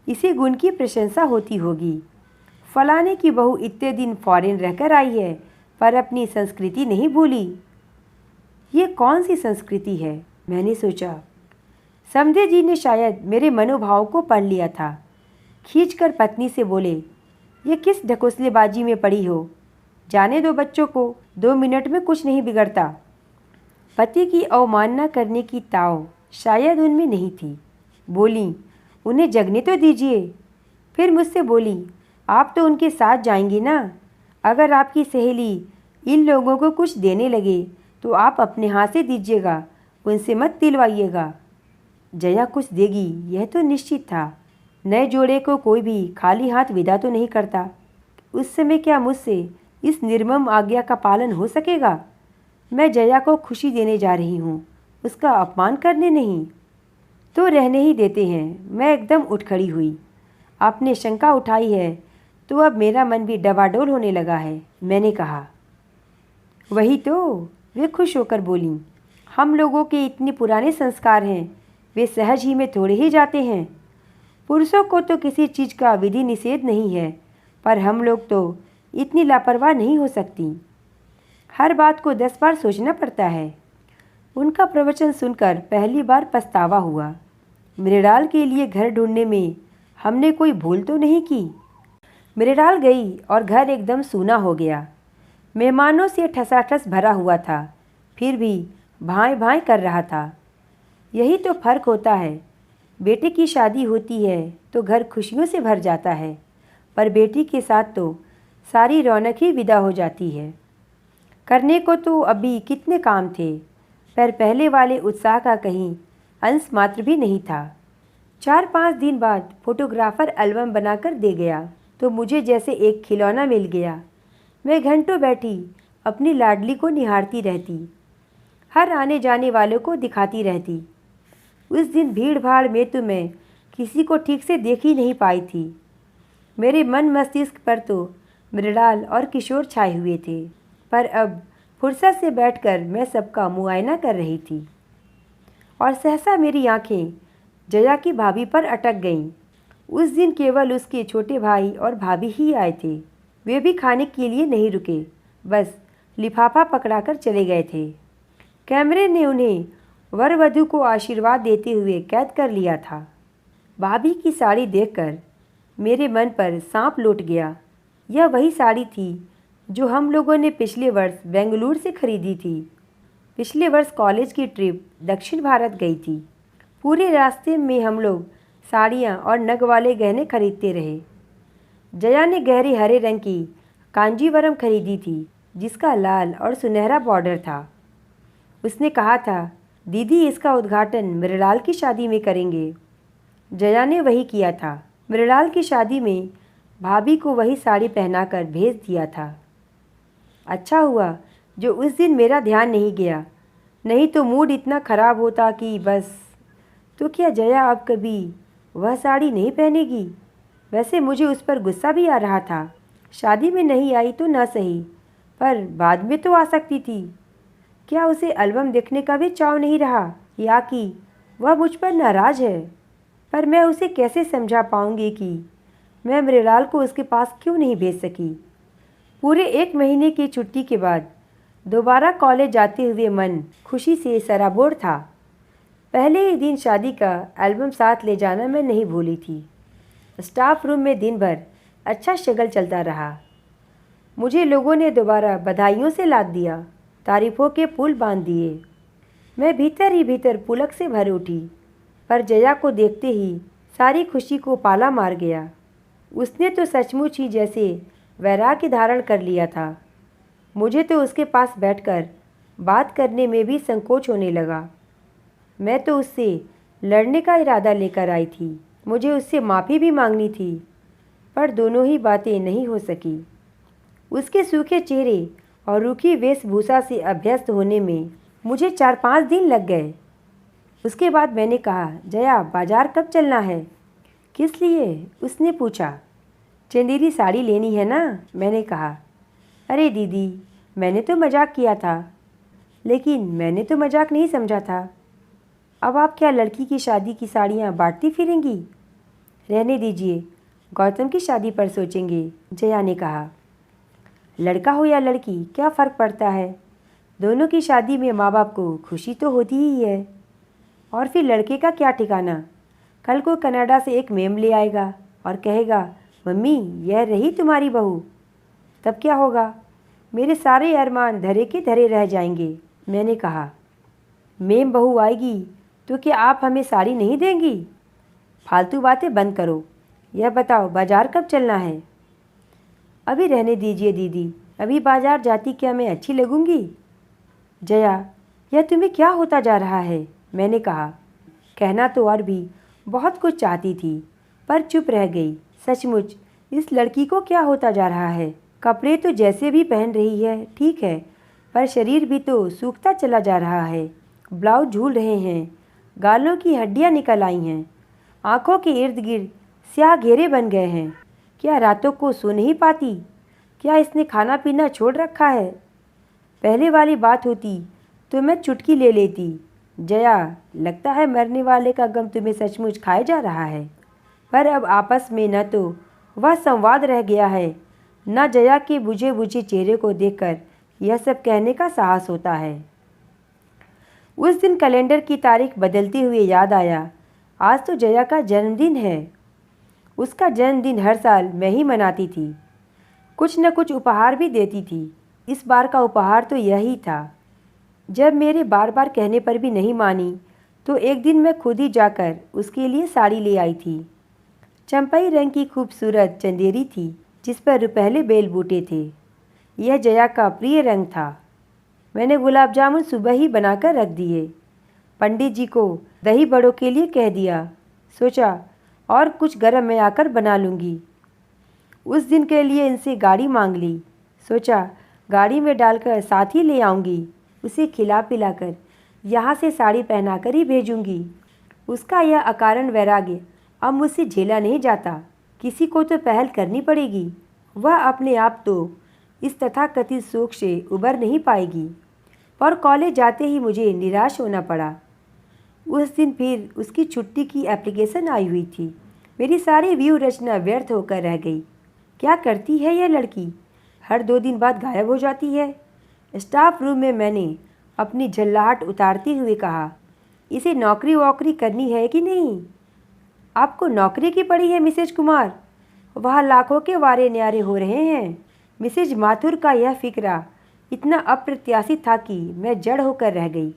इसी गुण की प्रशंसा होती होगी। फलाने की बहू इतने दिन फॉरेन रहकर आई है पर अपनी संस्कृति नहीं भूली। ये कौन सी संस्कृति है, मैंने सोचा। समधे जी ने शायद मेरे मनोभाव को पढ़ लिया था। खींचकर पत्नी से बोले, ये किस ढकोसलेबाजी में पड़ी हो? जाने दो बच्चों को, 2 मिनट में कुछ नहीं बिगड़ता। पति की अवमानना करने की ताव शायद उनमें नहीं थी। बोली, उन्हें जगने तो दीजिए। फिर मुझसे बोली, आप तो उनके साथ जाएंगी ना? अगर आपकी सहेली इन लोगों को कुछ देने लगे तो आप अपने हाथ से दीजिएगा, उनसे मत दिलवाइएगा। जया कुछ देगी यह तो निश्चित था। नए जोड़े को कोई भी खाली हाथ विदा तो नहीं करता। उस समय क्या मुझसे इस निर्मम आज्ञा का पालन हो सकेगा? मैं जया को खुशी देने जा रही हूँ, उसका अपमान करने नहीं। तो रहने ही देते हैं। मैं एकदम उठ खड़ी हुई। आपने शंका उठाई है तो अब मेरा मन भी डवाडोल होने लगा है, मैंने कहा। वही तो, वे खुश होकर बोलीं। हम लोगों के इतने पुराने संस्कार हैं, वे सहज ही में थोड़े ही जाते हैं। पुरुषों को तो किसी चीज़ का विधि निषेध नहीं है, पर हम लोग तो इतनी लापरवाह नहीं हो सकती। हर बात को 10 बार सोचना पड़ता है। उनका प्रवचन सुनकर पहली बार पछतावा हुआ। मृणाल के लिए घर ढूंढने में हमने कोई भूल तो नहीं की। मृणाल गई और घर एकदम सूना हो गया। मेहमानों से ठसाठस भरा हुआ था, फिर भी भाएं भाएं कर रहा था। यही तो फ़र्क होता है। बेटे की शादी होती है तो घर खुशियों से भर जाता है, पर बेटी के साथ तो सारी रौनक ही विदा हो जाती है। करने को तो अभी कितने काम थे, पर पहले वाले उत्साह का कहीं अंश मात्र भी नहीं था। 4-5 दिन बाद फोटोग्राफर एल्बम बनाकर दे गया तो मुझे जैसे एक खिलौना मिल गया। मैं घंटों बैठी अपनी लाडली को निहारती रहती, हर आने जाने वालों को दिखाती रहती। उस दिन भीड़ भाड़ में तो मैं किसी को ठीक से देख ही नहीं पाई थी। मेरे मन मस्तिष्क पर तो मृणाल और किशोर छाए हुए थे, पर अब फुर्सत से बैठकर मैं सबका मुआयना कर रही थी। और सहसा मेरी आंखें जया की भाभी पर अटक गईं। उस दिन केवल उसके छोटे भाई और भाभी ही आए थे। वे भी खाने के लिए नहीं रुके, बस लिफाफा पकड़ाकर चले गए थे। कैमरे ने उन्हें वर वधू को आशीर्वाद देते हुए कैद कर लिया था। भाभी की साड़ी देखकर मेरे मन पर सांप लौट गया। यह वही साड़ी थी जो हम लोगों ने पिछले वर्ष बेंगलुरु से खरीदी थी। पिछले वर्ष कॉलेज की ट्रिप दक्षिण भारत गई थी। पूरे रास्ते में हम लोग साड़ियाँ और नग वाले गहने खरीदते रहे। जया ने गहरे हरे रंग की कांजीवरम खरीदी थी, जिसका लाल और सुनहरा बॉर्डर था। उसने कहा था, दीदी इसका उद्घाटन मृणाल की शादी में करेंगे। जया ने वही किया था। मृणाल की शादी में भाभी को वही साड़ी पहनाकर भेज दिया था। अच्छा हुआ जो उस दिन मेरा ध्यान नहीं गया, नहीं तो मूड इतना ख़राब होता कि बस। तो क्या जया अब कभी वह साड़ी नहीं पहनेगी? वैसे मुझे उस पर गुस्सा भी आ रहा था। शादी में नहीं आई तो ना सही, पर बाद में तो आ सकती थी। क्या उसे एल्बम देखने का भी चाव नहीं रहा, या कि वह मुझ पर नाराज़ है? पर मैं उसे कैसे समझा पाऊंगी कि मैं मृणाल को उसके पास क्यों नहीं भेज सकी? पूरे 1 महीने की छुट्टी के बाद दोबारा कॉलेज जाते हुए मन खुशी से सराबोर था। पहले ही दिन शादी का एल्बम साथ ले जाना मैं नहीं भूली थी। स्टाफ रूम में दिन भर अच्छा शगल चलता रहा। मुझे लोगों ने दोबारा बधाइयों से लाद दिया, तारीफ़ों के पुल बांध दिए। मैं भीतर ही भीतर पुलक से भर उठी, पर जया को देखते ही सारी खुशी को पाला मार गया। उसने तो सचमुच ही जैसे वैराग्य धारण कर लिया था। मुझे तो उसके पास बैठकर बात करने में भी संकोच होने लगा। मैं तो उससे लड़ने का इरादा लेकर आई थी। मुझे उससे माफ़ी भी मांगनी थी, पर दोनों ही बातें नहीं हो सकी। उसके सूखे चेहरे और रूखी वेशभूषा से अभ्यस्त होने में मुझे 4-5 दिन लग गए। उसके बाद मैंने कहा, जया बाज़ार कब चलना है? किस लिए? उसने पूछा। चंदेरी साड़ी लेनी है ना? मैंने कहा। अरे दीदी, मैंने तो मजाक किया था। लेकिन मैंने तो मजाक नहीं समझा था। अब आप क्या लड़की की शादी की साड़ियाँ बांटती फिरेंगी? रहने दीजिए, गौतम की शादी पर सोचेंगे, जया ने कहा। लड़का हो या लड़की, क्या फ़र्क पड़ता है? दोनों की शादी में माँ बाप को खुशी तो होती ही है। और फिर लड़के का क्या ठिकाना? कल को कनाडा से एक मेम ले आएगा और कहेगा, मम्मी यह रही तुम्हारी बहू। तब क्या होगा? मेरे सारे अरमान धरे के धरे रह जाएंगे। मैंने कहा, मेम बहू आएगी तो क्या आप हमें साड़ी नहीं देंगी? फालतू बातें बंद करो। यह बताओ बाज़ार कब चलना है? अभी रहने दीजिए दीदी, अभी बाज़ार जाती क्या मैं अच्छी लगूंगी? जया, यह तुम्हें क्या होता जा रहा है? मैंने कहा। कहना तो और भी बहुत कुछ चाहती थी, पर चुप रह गई। सचमुच इस लड़की को क्या होता जा रहा है? कपड़े तो जैसे भी पहन रही है ठीक है, पर शरीर भी तो सूखता चला जा रहा है। ब्लाउज झूल रहे हैं, गालों की हड्डियां निकल आई हैं, आँखों के इर्द गिर्द स्याह घेरे बन गए हैं। क्या रातों को सो नहीं पाती? क्या इसने खाना पीना छोड़ रखा है? पहले वाली बात होती तो मैं चुटकी ले लेती। जया, लगता है मरने वाले का गम तुम्हें सचमुच खाए जा रहा है। पर अब आपस में न तो वह संवाद रह गया है, न जया के बुझे बुझे चेहरे को देखकर यह सब कहने का साहस होता है। उस दिन कैलेंडर की तारीख बदलते हुए याद आया, आज तो जया का जन्मदिन है। उसका जन्मदिन हर साल मैं ही मनाती थी, कुछ न कुछ उपहार भी देती थी। इस बार का उपहार तो यही था। जब मेरे बार बार कहने पर भी नहीं मानी, तो एक दिन मैं खुद ही जाकर उसके लिए साड़ी ले आई थी। चंपाई रंग की खूबसूरत चंदेरी थी, जिस पर रुपहले बेल बूटे थे। यह जया का प्रिय रंग था। मैंने गुलाब जामुन सुबह ही बनाकर रख दिए। पंडित जी को दही बड़ों के लिए कह दिया। सोचा और कुछ गरम मैं आकर बना लूँगी। उस दिन के लिए इनसे गाड़ी मांग ली। सोचा गाड़ी में डालकर साथ ही ले आऊँगी। उसे खिला पिलाकर यहाँ से साड़ी पहनाकर ही भेजूँगी। उसका यह अकारण वैराग्य अब मुझसे झेला नहीं जाता। किसी को तो पहल करनी पड़ेगी। वह अपने आप तो इस तथाकथित शोक से उबर नहीं पाएगी। और कॉलेज जाते ही मुझे निराश होना पड़ा। उस दिन फिर उसकी छुट्टी की एप्लीकेशन आई हुई थी। मेरी सारी व्यू रचना व्यर्थ होकर रह गई। क्या करती है यह लड़की? हर 2 दिन बाद गायब हो जाती है। स्टाफ रूम में मैंने अपनी झल्लाहट उतारते हुए कहा, इसे नौकरी वोकरी करनी है कि नहीं? आपको नौकरी की पड़ी है मिसेज कुमार? वहाँ लाखों के वारे न्यारे हो रहे हैं। मिसेज माथुर का यह फिक्रा इतना अप्रत्याशित था कि मैं जड़ होकर रह गई।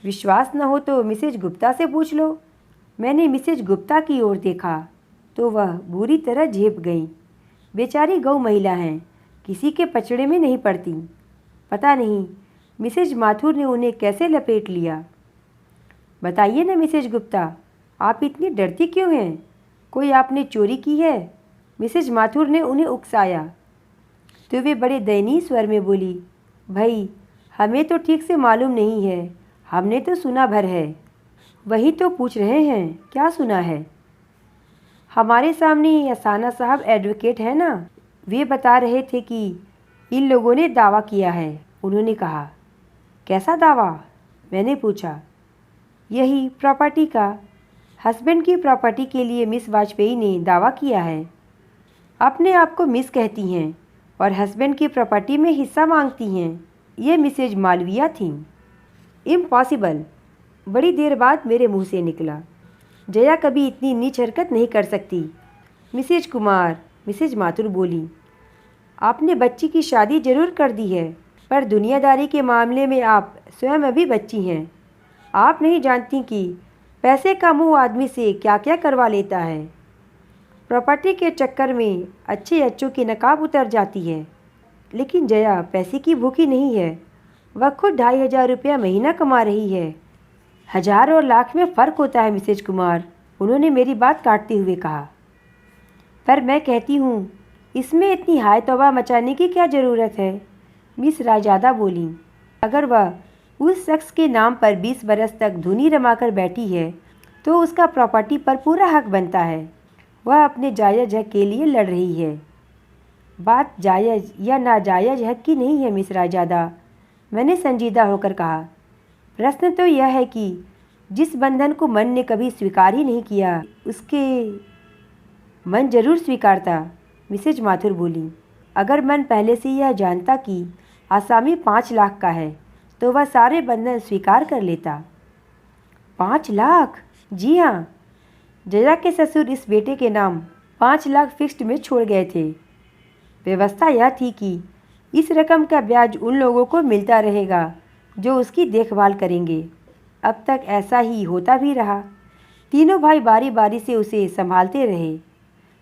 विश्वास न हो तो मिसेज गुप्ता से पूछ लो। मैंने मिसेज गुप्ता की ओर देखा तो वह बुरी तरह झेप गई। बेचारी गौ महिला हैं, किसी के पचड़े में नहीं पड़ती। पता नहीं मिसेज माथुर ने उन्हें कैसे लपेट लिया। बताइए न मिसेज गुप्ता, आप इतनी डरती क्यों हैं? कोई आपने चोरी की है? मिसेज माथुर ने उन्हें उकसाया। तो वे बड़े दयनीय स्वर में बोली, भाई हमें तो ठीक से मालूम नहीं है, हमने तो सुना भर है। वही तो पूछ रहे हैं, क्या सुना है? हमारे सामने असाना साहब एडवोकेट है ना, वे बता रहे थे कि इन लोगों ने दावा किया है। उन्होंने कहा। कैसा दावा? मैंने पूछा। यही प्रॉपर्टी का। हस्बैंड की प्रॉपर्टी के लिए मिस वाजपेयी ने दावा किया है। अपने आप को मिस कहती हैं और हस्बैंड की प्रॉपर्टी में हिस्सा मांगती हैं। ये मिसेज मालविया थीं। इम्पॉसिबल। बड़ी देर बाद मेरे मुंह से निकला, जया कभी इतनी नीच हरकत नहीं कर सकती। मिसेज कुमार, मिसेज माथुर बोली, आपने बच्ची की शादी जरूर कर दी है, पर दुनियादारी के मामले में आप स्वयं अभी बच्ची हैं। आप नहीं जानती कि पैसे का मुंह आदमी से क्या क्या करवा लेता है। प्रॉपर्टी के चक्कर में अच्छे अच्छों की नकाब उतर जाती है। लेकिन जया पैसे की भूखी नहीं है। वह खुद 2500 रुपया महीना कमा रही है। 1000 और लाख में फ़र्क होता है मिसेज कुमार, उन्होंने मेरी बात काटते हुए कहा। पर मैं कहती हूँ, इसमें इतनी हाय तौबा मचाने की क्या ज़रूरत है? मिस रायजादा बोली। अगर वह उस शख्स के नाम पर 20 बरस तक धुनी रमाकर बैठी है तो उसका प्रॉपर्टी पर पूरा हक बनता है। वह अपने जायज़ हक के लिए लड़ रही है। बात जायज़ या नाजायज़ हक की नहीं है मिस रायजादा, मैंने संजीदा होकर कहा। प्रश्न तो यह है कि जिस बंधन को मन ने कभी स्वीकार ही नहीं किया, उसके मन जरूर स्वीकारता, मिसेज माथुर बोली। अगर मन पहले से यह जानता कि आसामी 5 लाख का है तो वह सारे बंधन स्वीकार कर लेता। 5 लाख? जी हाँ, जया के ससुर इस बेटे के नाम 5 लाख फिक्स्ड में छोड़ गए थे। व्यवस्था यह थी कि इस रकम का ब्याज उन लोगों को मिलता रहेगा जो उसकी देखभाल करेंगे। अब तक ऐसा ही होता भी रहा। तीनों भाई बारी बारी से उसे संभालते रहे,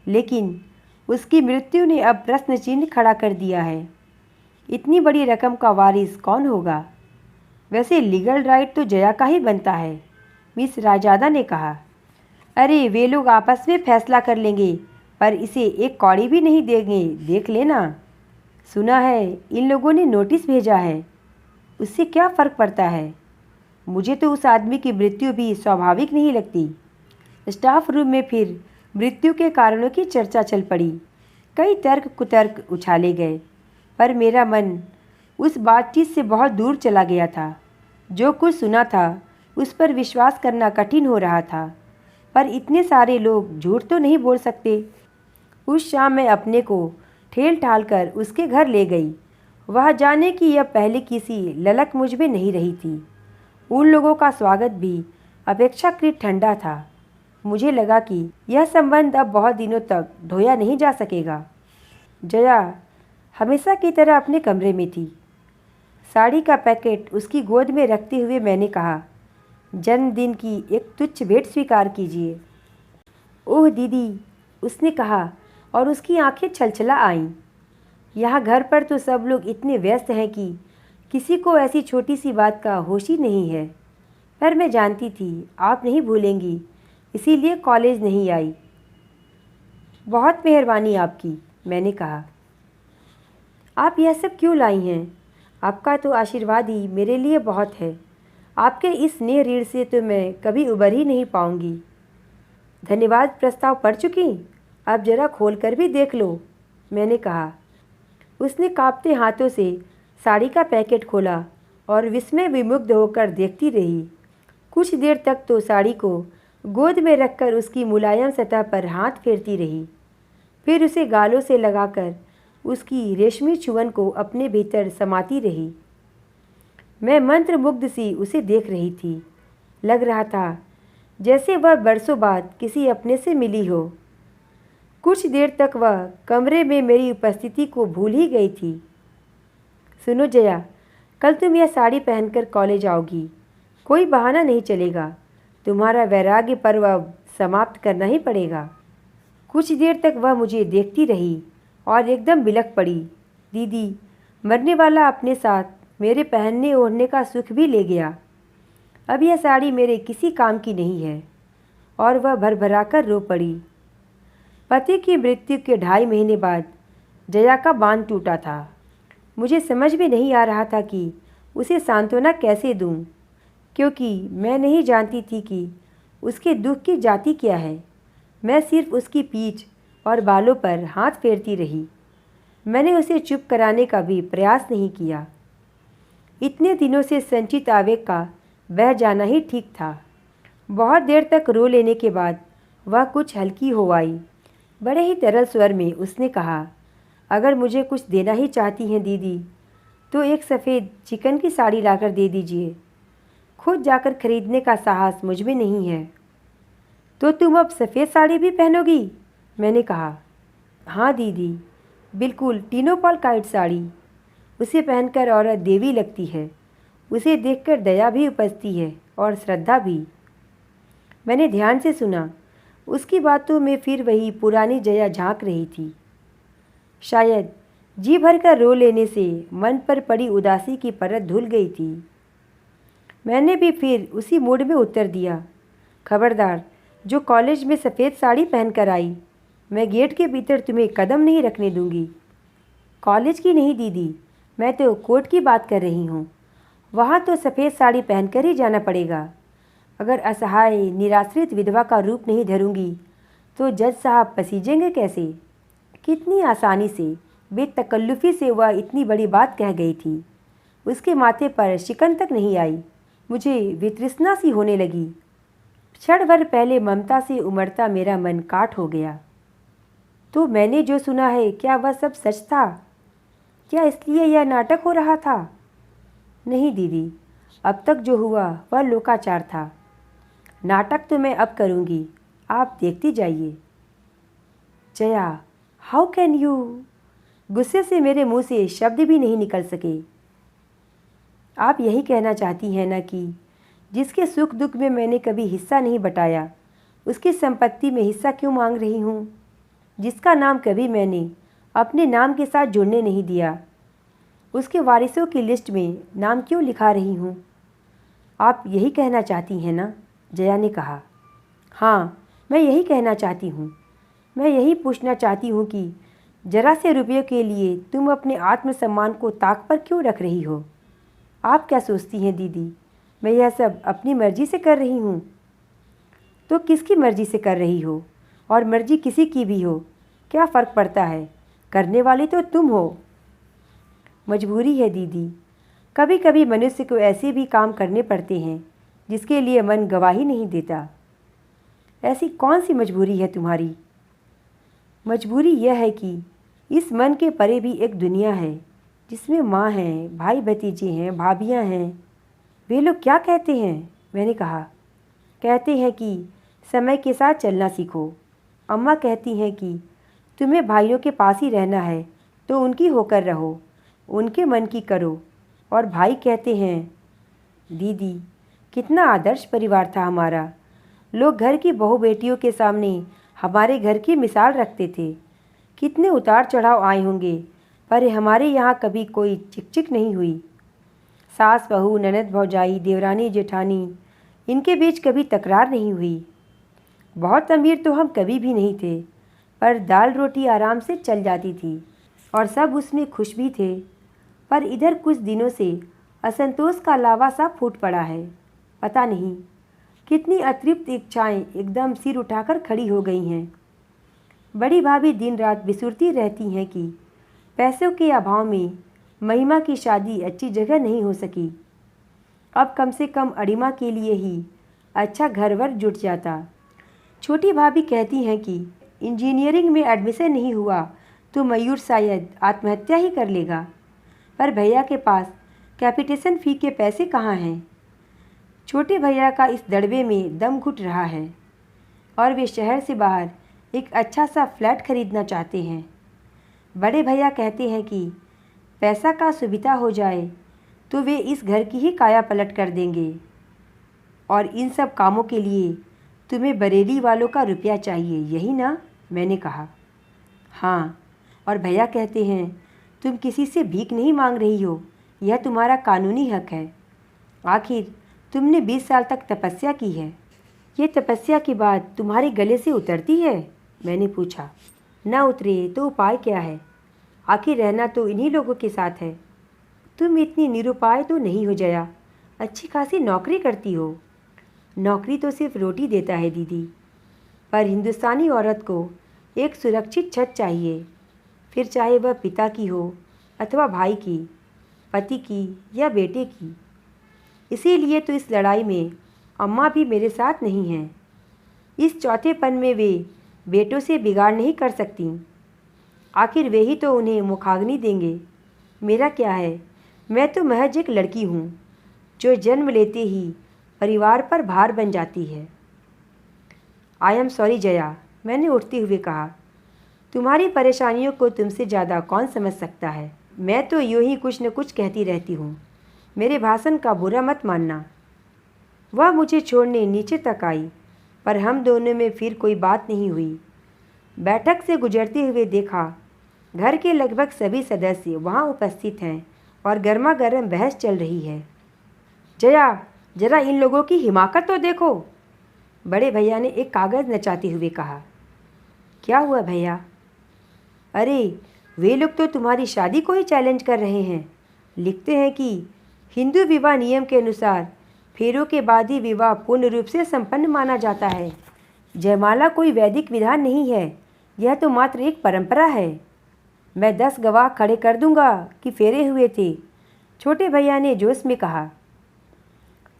लेकिन उसकी मृत्यु ने अब प्रश्न चिन्ह खड़ा कर दिया है। इतनी बड़ी रकम का वारिस कौन होगा? वैसे लीगल राइट तो जया का ही बनता है, मिस रायजादा ने कहा। अरे वे लोग आपस में फैसला कर लेंगे, पर इसे एक कौड़ी भी नहीं देंगे, देख लेना। सुना है इन लोगों ने नोटिस भेजा है। उससे क्या फ़र्क पड़ता है? मुझे तो उस आदमी की मृत्यु भी स्वाभाविक नहीं लगती। स्टाफ रूम में फिर मृत्यु के कारणों की चर्चा चल पड़ी। कई तर्क कुतर्क उछाले गए, पर मेरा मन उस बातचीत से बहुत दूर चला गया था। जो कुछ सुना था उस पर विश्वास करना कठिन हो रहा था, पर इतने सारे लोग झूठ तो नहीं बोल सकते। उस शाम मैं अपने को ठेल ठाल कर उसके घर ले गई। वह जाने कि यह पहले किसी ललक मुझ में नहीं रही थी। उन लोगों का स्वागत भी अपेक्षाकृत ठंडा था। मुझे लगा कि यह संबंध अब बहुत दिनों तक ढोया नहीं जा सकेगा। जया हमेशा की तरह अपने कमरे में थी। साड़ी का पैकेट उसकी गोद में रखते हुए मैंने कहा, जन्मदिन की एक तुच्छ भेंट स्वीकार कीजिए। ओह दीदी, उसने कहा और उसकी आंखें छलछला आईं। यहाँ घर पर तो सब लोग इतने व्यस्त हैं कि किसी को ऐसी छोटी सी बात का होश ही नहीं है। पर मैं जानती थी आप नहीं भूलेंगी, इसीलिए कॉलेज नहीं आई। बहुत मेहरबानी आपकी, मैंने कहा। आप यह सब क्यों लाई हैं? आपका तो आशीर्वाद ही मेरे लिए बहुत है। आपके इस स्नेह ऋण से तो मैं कभी उबर ही नहीं पाऊंगी। धन्यवाद प्रस्ताव पढ़ चुकी? अब जरा खोल कर भी देख लो, मैंने कहा। उसने कांपते हाथों से साड़ी का पैकेट खोला और विस्मय विमुग्ध होकर देखती रही। कुछ देर तक तो साड़ी को गोद में रखकर उसकी मुलायम सतह पर हाथ फेरती रही, फिर उसे गालों से लगाकर उसकी रेशमी चुवन को अपने भीतर समाती रही। मैं मंत्रमुग्ध सी उसे देख रही थी। लग रहा था जैसे वह बरसों बाद किसी अपने से मिली हो। कुछ देर तक वह कमरे में मेरी उपस्थिति को भूल ही गई थी। सुनो जया, कल तुम यह साड़ी पहनकर कॉलेज आओगी। कोई बहाना नहीं चलेगा। तुम्हारा वैराग्य पर्व अब समाप्त करना ही पड़ेगा। कुछ देर तक वह मुझे देखती रही और एकदम बिलख पड़ी। दीदी, मरने वाला अपने साथ मेरे पहनने ओढ़ने का सुख भी ले गया। अब यह साड़ी मेरे किसी काम की नहीं है। और वह भरभराकर रो पड़ी। पति की मृत्यु के 2.5 महीने बाद जया का बांध टूटा था। मुझे समझ में नहीं आ रहा था कि उसे सांत्वना कैसे दूं, क्योंकि मैं नहीं जानती थी कि उसके दुख की जाति क्या है। मैं सिर्फ उसकी पीठ और बालों पर हाथ फेरती रही। मैंने उसे चुप कराने का भी प्रयास नहीं किया। इतने दिनों से संचित आवेग का बह जाना ही ठीक था। बहुत देर तक रो लेने के बाद वह कुछ हल्की हो आई। बड़े ही तरल स्वर में उसने कहा, अगर मुझे कुछ देना ही चाहती हैं दीदी, तो एक सफ़ेद चिकन की साड़ी लाकर दे दीजिए। खुद जाकर खरीदने का साहस मुझ में नहीं है। तो तुम अब सफ़ेद साड़ी भी पहनोगी? मैंने कहा। हाँ दीदी, बिल्कुल टीनोपॉल काइट साड़ी। उसे पहनकर औरत देवी लगती है। उसे देखकर दया भी उपजती है और श्रद्धा भी। मैंने ध्यान से सुना। उसकी बातों में फिर वही पुरानी जया झांक रही थी। शायद जी भरकर रो लेने से मन पर पड़ी उदासी की परत धुल गई थी। मैंने भी फिर उसी मूड में उत्तर दिया, खबरदार, जो कॉलेज में सफ़ेद साड़ी पहनकर आई, मैं गेट के भीतर तुम्हें कदम नहीं रखने दूंगी। कॉलेज की नहीं दीदी, मैं तो कोर्ट की बात कर रही हूँ। वहाँ तो सफ़ेद साड़ी पहनकर ही जाना पड़ेगा। अगर असहाय निराश्रित विधवा का रूप नहीं धरूंगी तो जज साहब पसीजेंगे कैसे? कितनी आसानी से, बेतकल्लुफ़ी से वह इतनी बड़ी बात कह गई थी। उसके माथे पर शिकन तक नहीं आई। मुझे वितृष्णा सी होने लगी। क्षण भर पहले ममता से उमड़ता मेरा मन काट हो गया। तो मैंने जो सुना है, क्या वह सब सच था? क्या इसलिए यह नाटक हो रहा था? नहीं दीदी, अब तक जो हुआ वह लोकाचार था। नाटक तो मैं अब करूँगी, आप देखती जाइए। Jaya, how can you? गुस्से से मेरे मुंह से शब्द भी नहीं निकल सके। आप यही कहना चाहती हैं ना कि जिसके सुख दुख में मैंने कभी हिस्सा नहीं बटाया, उसकी संपत्ति में हिस्सा क्यों मांग रही हूँ? जिसका नाम कभी मैंने अपने नाम के साथ जुड़ने नहीं दिया, उसके वारिसों की लिस्ट में नाम क्यों लिखा रही हूँ? आप यही कहना चाहती हैं ना? जया ने कहा। हाँ, मैं यही कहना चाहती हूँ। मैं यही पूछना चाहती हूँ कि जरा से रुपयों के लिए तुम अपने आत्मसम्मान को ताक पर क्यों रख रही हो? आप क्या सोचती हैं दीदी, मैं यह सब अपनी मर्जी से कर रही हूँ? तो किसकी मर्जी से कर रही हो? और मर्जी किसी की भी हो, क्या फ़र्क पड़ता है? करने वाली तो तुम हो। मजबूरी है दीदी। कभी कभी मनुष्य को ऐसे भी काम करने पड़ते हैं जिसके लिए मन गवाही नहीं देता। ऐसी कौन सी मजबूरी है तुम्हारी? मजबूरी यह है कि इस मन के परे भी एक दुनिया है जिसमें माँ हैं, भाई भतीजे हैं, भाभियाँ हैं। वे लोग क्या कहते हैं? मैंने कहा। कहते हैं कि समय के साथ चलना सीखो। अम्मा कहती हैं कि तुम्हें भाइयों के पास ही रहना है तो उनकी होकर रहो, उनके मन की करो। और भाई कहते हैं, दीदी, कितना आदर्श परिवार था हमारा। लोग घर की बहू बेटियों के सामने हमारे घर की मिसाल रखते थे। कितने उतार चढ़ाव आए होंगे, पर हमारे यहाँ कभी कोई चिकचिक नहीं हुई। सास बहू, ननद भौजाई, देवरानी जेठानी, इनके बीच कभी तकरार नहीं हुई। बहुत अमीर तो हम कभी भी नहीं थे, पर दाल रोटी आराम से चल जाती थी और सब उसमें खुश भी थे। पर इधर कुछ दिनों से असंतोष का लावा सा फूट पड़ा है। पता नहीं कितनी अतृप्त इच्छाएं एकदम सिर उठाकर खड़ी हो गई हैं। बड़ी भाभी दिन रात बिसुरती रहती हैं कि पैसों के अभाव में महिमा की शादी अच्छी जगह नहीं हो सकी। अब कम से कम अड़िमा के लिए ही अच्छा घरवर जुट जाता। छोटी भाभी कहती हैं कि इंजीनियरिंग में एडमिशन नहीं हुआ तो मयूर शायद आत्महत्या ही कर लेगा। पर भैया के पास कैपिटेशन फ़ी के पैसे कहाँ हैं? छोटे भैया का इस दड़बे में दम घुट रहा है और वे शहर से बाहर एक अच्छा सा फ्लैट खरीदना चाहते हैं। बड़े भैया कहते हैं कि पैसा का सुविधा हो जाए तो वे इस घर की ही काया पलट कर देंगे, और इन सब कामों के लिए तुम्हें बरेली वालों का रुपया चाहिए, यही ना? मैंने कहा। हाँ, और भैया कहते हैं तुम किसी से भीख नहीं मांग रही हो, यह तुम्हारा कानूनी हक है। आखिर तुमने 20 साल तक तपस्या की है, ये तपस्या की बात तुम्हारे गले से उतरती है? मैंने पूछा। न उतरे तो उपाय क्या है? आखिर रहना तो इन्हीं लोगों के साथ है। तुम इतनी निरुपाय तो नहीं हो जया, अच्छी खासी नौकरी करती हो। नौकरी तो सिर्फ रोटी देता है दीदी, पर हिंदुस्तानी औरत को एक सुरक्षित छत चाहिए, फिर चाहे वह पिता की हो अथवा भाई की, पति की या बेटे की। इसीलिए तो इस लड़ाई में अम्मा भी मेरे साथ नहीं हैं। इस चौथेपन में वे बेटों से बिगाड़ नहीं कर सकती। आखिर वे ही तो उन्हें मुखाग्नि देंगे। मेरा क्या है, मैं तो महज एक लड़की हूँ जो जन्म लेते ही परिवार पर भार बन जाती है। आई एम सॉरी जया, मैंने उठते हुए कहा। तुम्हारी परेशानियों को तुमसे ज़्यादा कौन समझ सकता है? मैं तो यूँ ही कुछ न कुछ कहती रहती हूँ, मेरे भाषण का बुरा मत मानना। वह मुझे छोड़ने नीचे तक आई, पर हम दोनों में फिर कोई बात नहीं हुई। बैठक से गुजरते हुए देखा, घर के लगभग सभी सदस्य वहाँ उपस्थित हैं और गर्मा गर्म बहस चल रही है। जया, जरा इन लोगों की हिमाकत तो देखो, बड़े भैया ने एक कागज़ नचाते हुए कहा। क्या हुआ भैया? अरे, वे लोग तो तुम्हारी शादी को ही चैलेंज कर रहे हैं। लिखते हैं कि हिंदू विवाह नियम के अनुसार फेरों के बाद ही विवाह पूर्ण रूप से संपन्न माना जाता है। जयमाला कोई वैदिक विधान नहीं है, यह तो मात्र एक परंपरा है। मैं 10 गवाह खड़े कर दूंगा कि फेरे हुए थे, छोटे भैया ने जोश में कहा।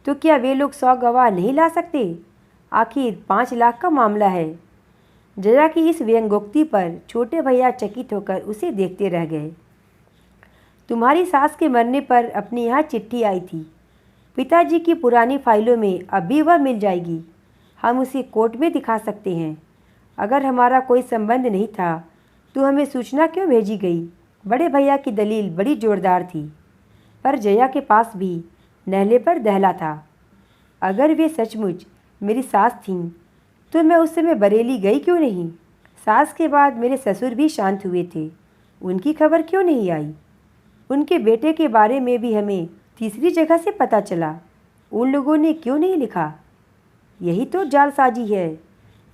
तो क्या वे लोग 100 गवाह नहीं ला सकते? आखिर 5 लाख का मामला है। जया की इस व्यंग्योक्ति पर छोटे भैया चकित होकर उसे देखते रह गए। तुम्हारी सास के मरने पर अपने यहाँ चिट्ठी आई थी। पिताजी की पुरानी फाइलों में अभी वह मिल जाएगी। हम उसे कोर्ट में दिखा सकते हैं। अगर हमारा कोई संबंध नहीं था तो हमें सूचना क्यों भेजी गई? बड़े भैया की दलील बड़ी जोरदार थी, पर जया के पास भी नहले पर दहला था। अगर वे सचमुच मेरी सास थीं तो मैं उस समय बरेली गई क्यों नहीं? सास के बाद मेरे ससुर भी शांत हुए थे, उनकी खबर क्यों नहीं आई? उनके बेटे के बारे में भी हमें तीसरी जगह से पता चला, उन लोगों ने क्यों नहीं लिखा? यही तो जालसाजी है।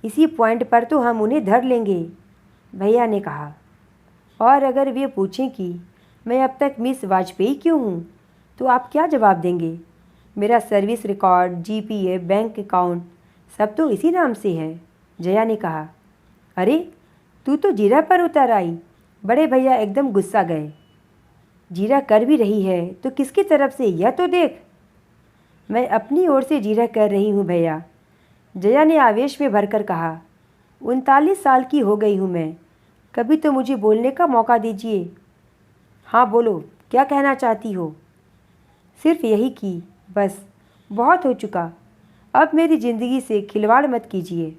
इसी पॉइंट पर तो हम उन्हें धर लेंगे, भैया ने कहा। और अगर वे पूछें कि मैं अब तक मिस वाजपेयी क्यों हूँ, तो आप क्या जवाब देंगे? मेरा service record, GPF, bank account सब तो इसी नाम से है, जया ने कहा। अरे, तू तो जीरा पर उतर आई। बड़े भैया एकदम गुस्सा गए। जीरा कर भी रही है तो किसकी तरफ से, यह तो देख। मैं अपनी ओर से जीरा कर रही हूँ भैया, जया ने आवेश में भरकर कहा। 39 साल की हो गई हूँ मैं, कभी तो मुझे बोलने का मौका दीजिए। हाँ बोलो, क्या कहना चाहती हो? सिर्फ यही कि बस बहुत हो चुका, अब मेरी ज़िंदगी से खिलवाड़ मत कीजिए।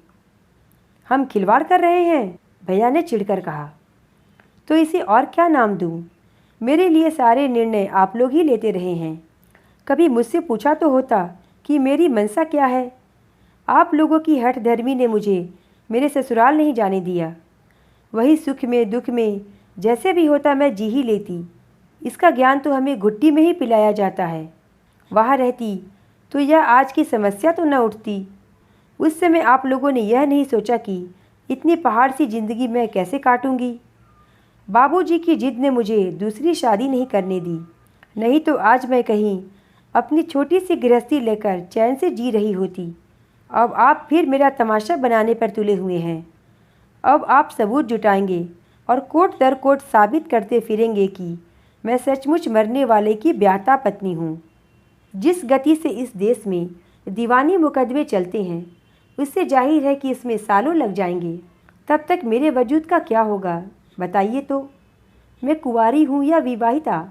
हम खिलवाड़ कर रहे हैं, भैया ने चिढ़कर कहा। तो इसे और क्या नाम दूँ? मेरे लिए सारे निर्णय आप लोग ही लेते रहे हैं। कभी मुझसे पूछा तो होता कि मेरी मनसा क्या है? आप लोगों की हठधर्मी ने मुझे मेरे ससुराल नहीं जाने दिया। वही सुख में दुख में जैसे भी होता मैं जी ही लेती। इसका ज्ञान तो हमें घुट्टी में ही पिलाया जाता है। वहाँ रहती तो यह आज की समस्या तो न उठती। उस समय आप लोगों ने यह नहीं सोचा कि इतनी पहाड़ सी ज़िंदगी मैं कैसे काटूंगी। बाबूजी की जिद ने मुझे दूसरी शादी नहीं करने दी, नहीं तो आज मैं कहीं अपनी छोटी सी गृहस्थी लेकर चैन से जी रही होती। अब आप फिर मेरा तमाशा बनाने पर तुले हुए हैं। अब आप सबूत जुटाएंगे और कोर्ट दर कोर्ट साबित करते फिरेंगे कि मैं सचमुच मरने वाले की ब्याहता पत्नी हूँ। जिस गति से इस देश में दीवानी मुकदमे चलते हैं, उससे जाहिर है कि इसमें सालों लग जाएंगे। तब तक मेरे वजूद का क्या होगा बताइए तो। मैं कुंवारी हूँ या विवाहिता,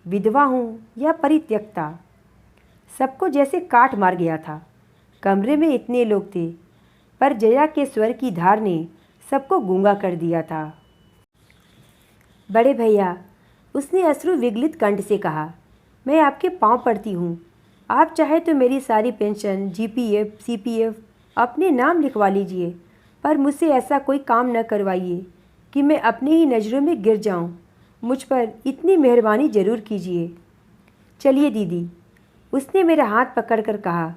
विधवा हूँ या परित्यक्ता। सबको जैसे काट मार गया था। कमरे में इतने लोग थे, पर जया के स्वर की धार ने सबको गूंगा कर दिया था। बड़े भैया, उसने अश्रु विगलित कंठ से कहा, मैं आपके पांव पड़ती हूँ। आप चाहे तो मेरी सारी पेंशन, जीपीएफ, सीपीएफ अपने नाम लिखवा लीजिए, पर मुझसे ऐसा कोई काम न करवाइए कि मैं अपनी ही नज़रों में गिर जाऊँ। मुझ पर इतनी मेहरबानी ज़रूर कीजिए। चलिए दीदी, उसने मेरा हाथ पकड़कर कहा।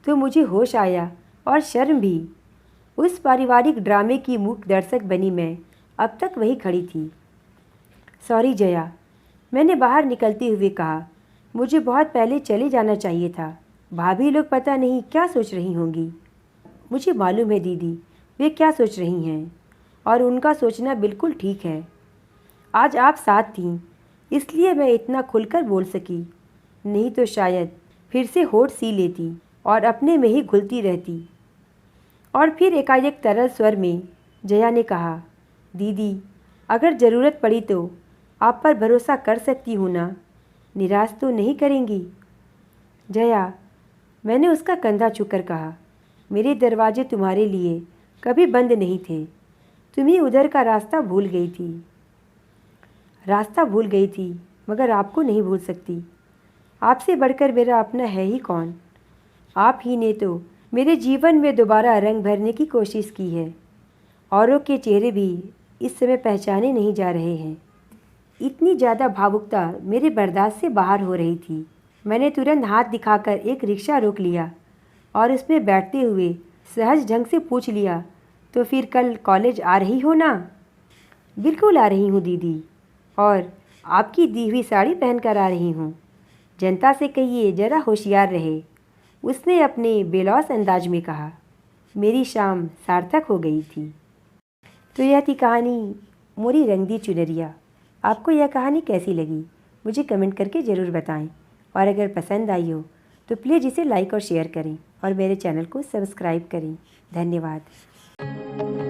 तो मुझे होश आया और शर्म भी। उस पारिवारिक ड्रामे की मूक दर्शक बनी मैं अब तक वहीं खड़ी थी। सॉरी जया, मैंने बाहर निकलते हुए कहा। मुझे बहुत पहले चले जाना चाहिए था। भाभी लोग पता नहीं क्या सोच रही होंगी। मुझे मालूम है दीदी, वे क्या सोच रही हैं, और उनका सोचना बिल्कुल ठीक है। आज आप साथ थीं, इसलिए मैं इतना खुलकर बोल सकी, नहीं तो शायद फिर से होठ सी लेती और अपने में ही घुलती रहती। और फिर एकाएक तरल स्वर में जया ने कहा, दीदी, अगर ज़रूरत पड़ी तो आप पर भरोसा कर सकती हूँ ना, निराश तो नहीं करेंगी। जया, मैंने उसका कंधा छूकर कहा, मेरे दरवाजे तुम्हारे लिए कभी बंद नहीं थे। तुम ही उधर का रास्ता भूल गई थी। रास्ता भूल गई थी, मगर आपको नहीं भूल सकती। आपसे बढ़कर मेरा अपना है ही कौन। आप ही ने तो मेरे जीवन में दोबारा रंग भरने की कोशिश की है। औरों के चेहरे भी इस समय पहचाने नहीं जा रहे हैं। इतनी ज़्यादा भावुकता मेरे बर्दाश्त से बाहर हो रही थी। मैंने तुरंत हाथ दिखाकर एक रिक्शा रोक लिया और उसमें बैठते हुए सहज ढंग से पूछ लिया, तो फिर कल कॉलेज आ रही हो ना? बिल्कुल आ रही हूँ दीदी, और आपकी दी हुई साड़ी पहनकर आ रही हूँ। जनता से कहिए ज़रा होशियार रहे, उसने अपने बेलौस अंदाज में कहा। मेरी शाम सार्थक हो गई थी। तो यह थी कहानी मोरी रंग दी चुनरिया। आपको यह कहानी कैसी लगी मुझे कमेंट करके ज़रूर बताएं, और अगर पसंद आई हो तो प्लीज़ इसे लाइक और शेयर करें और मेरे चैनल को सब्सक्राइब करें। धन्यवाद।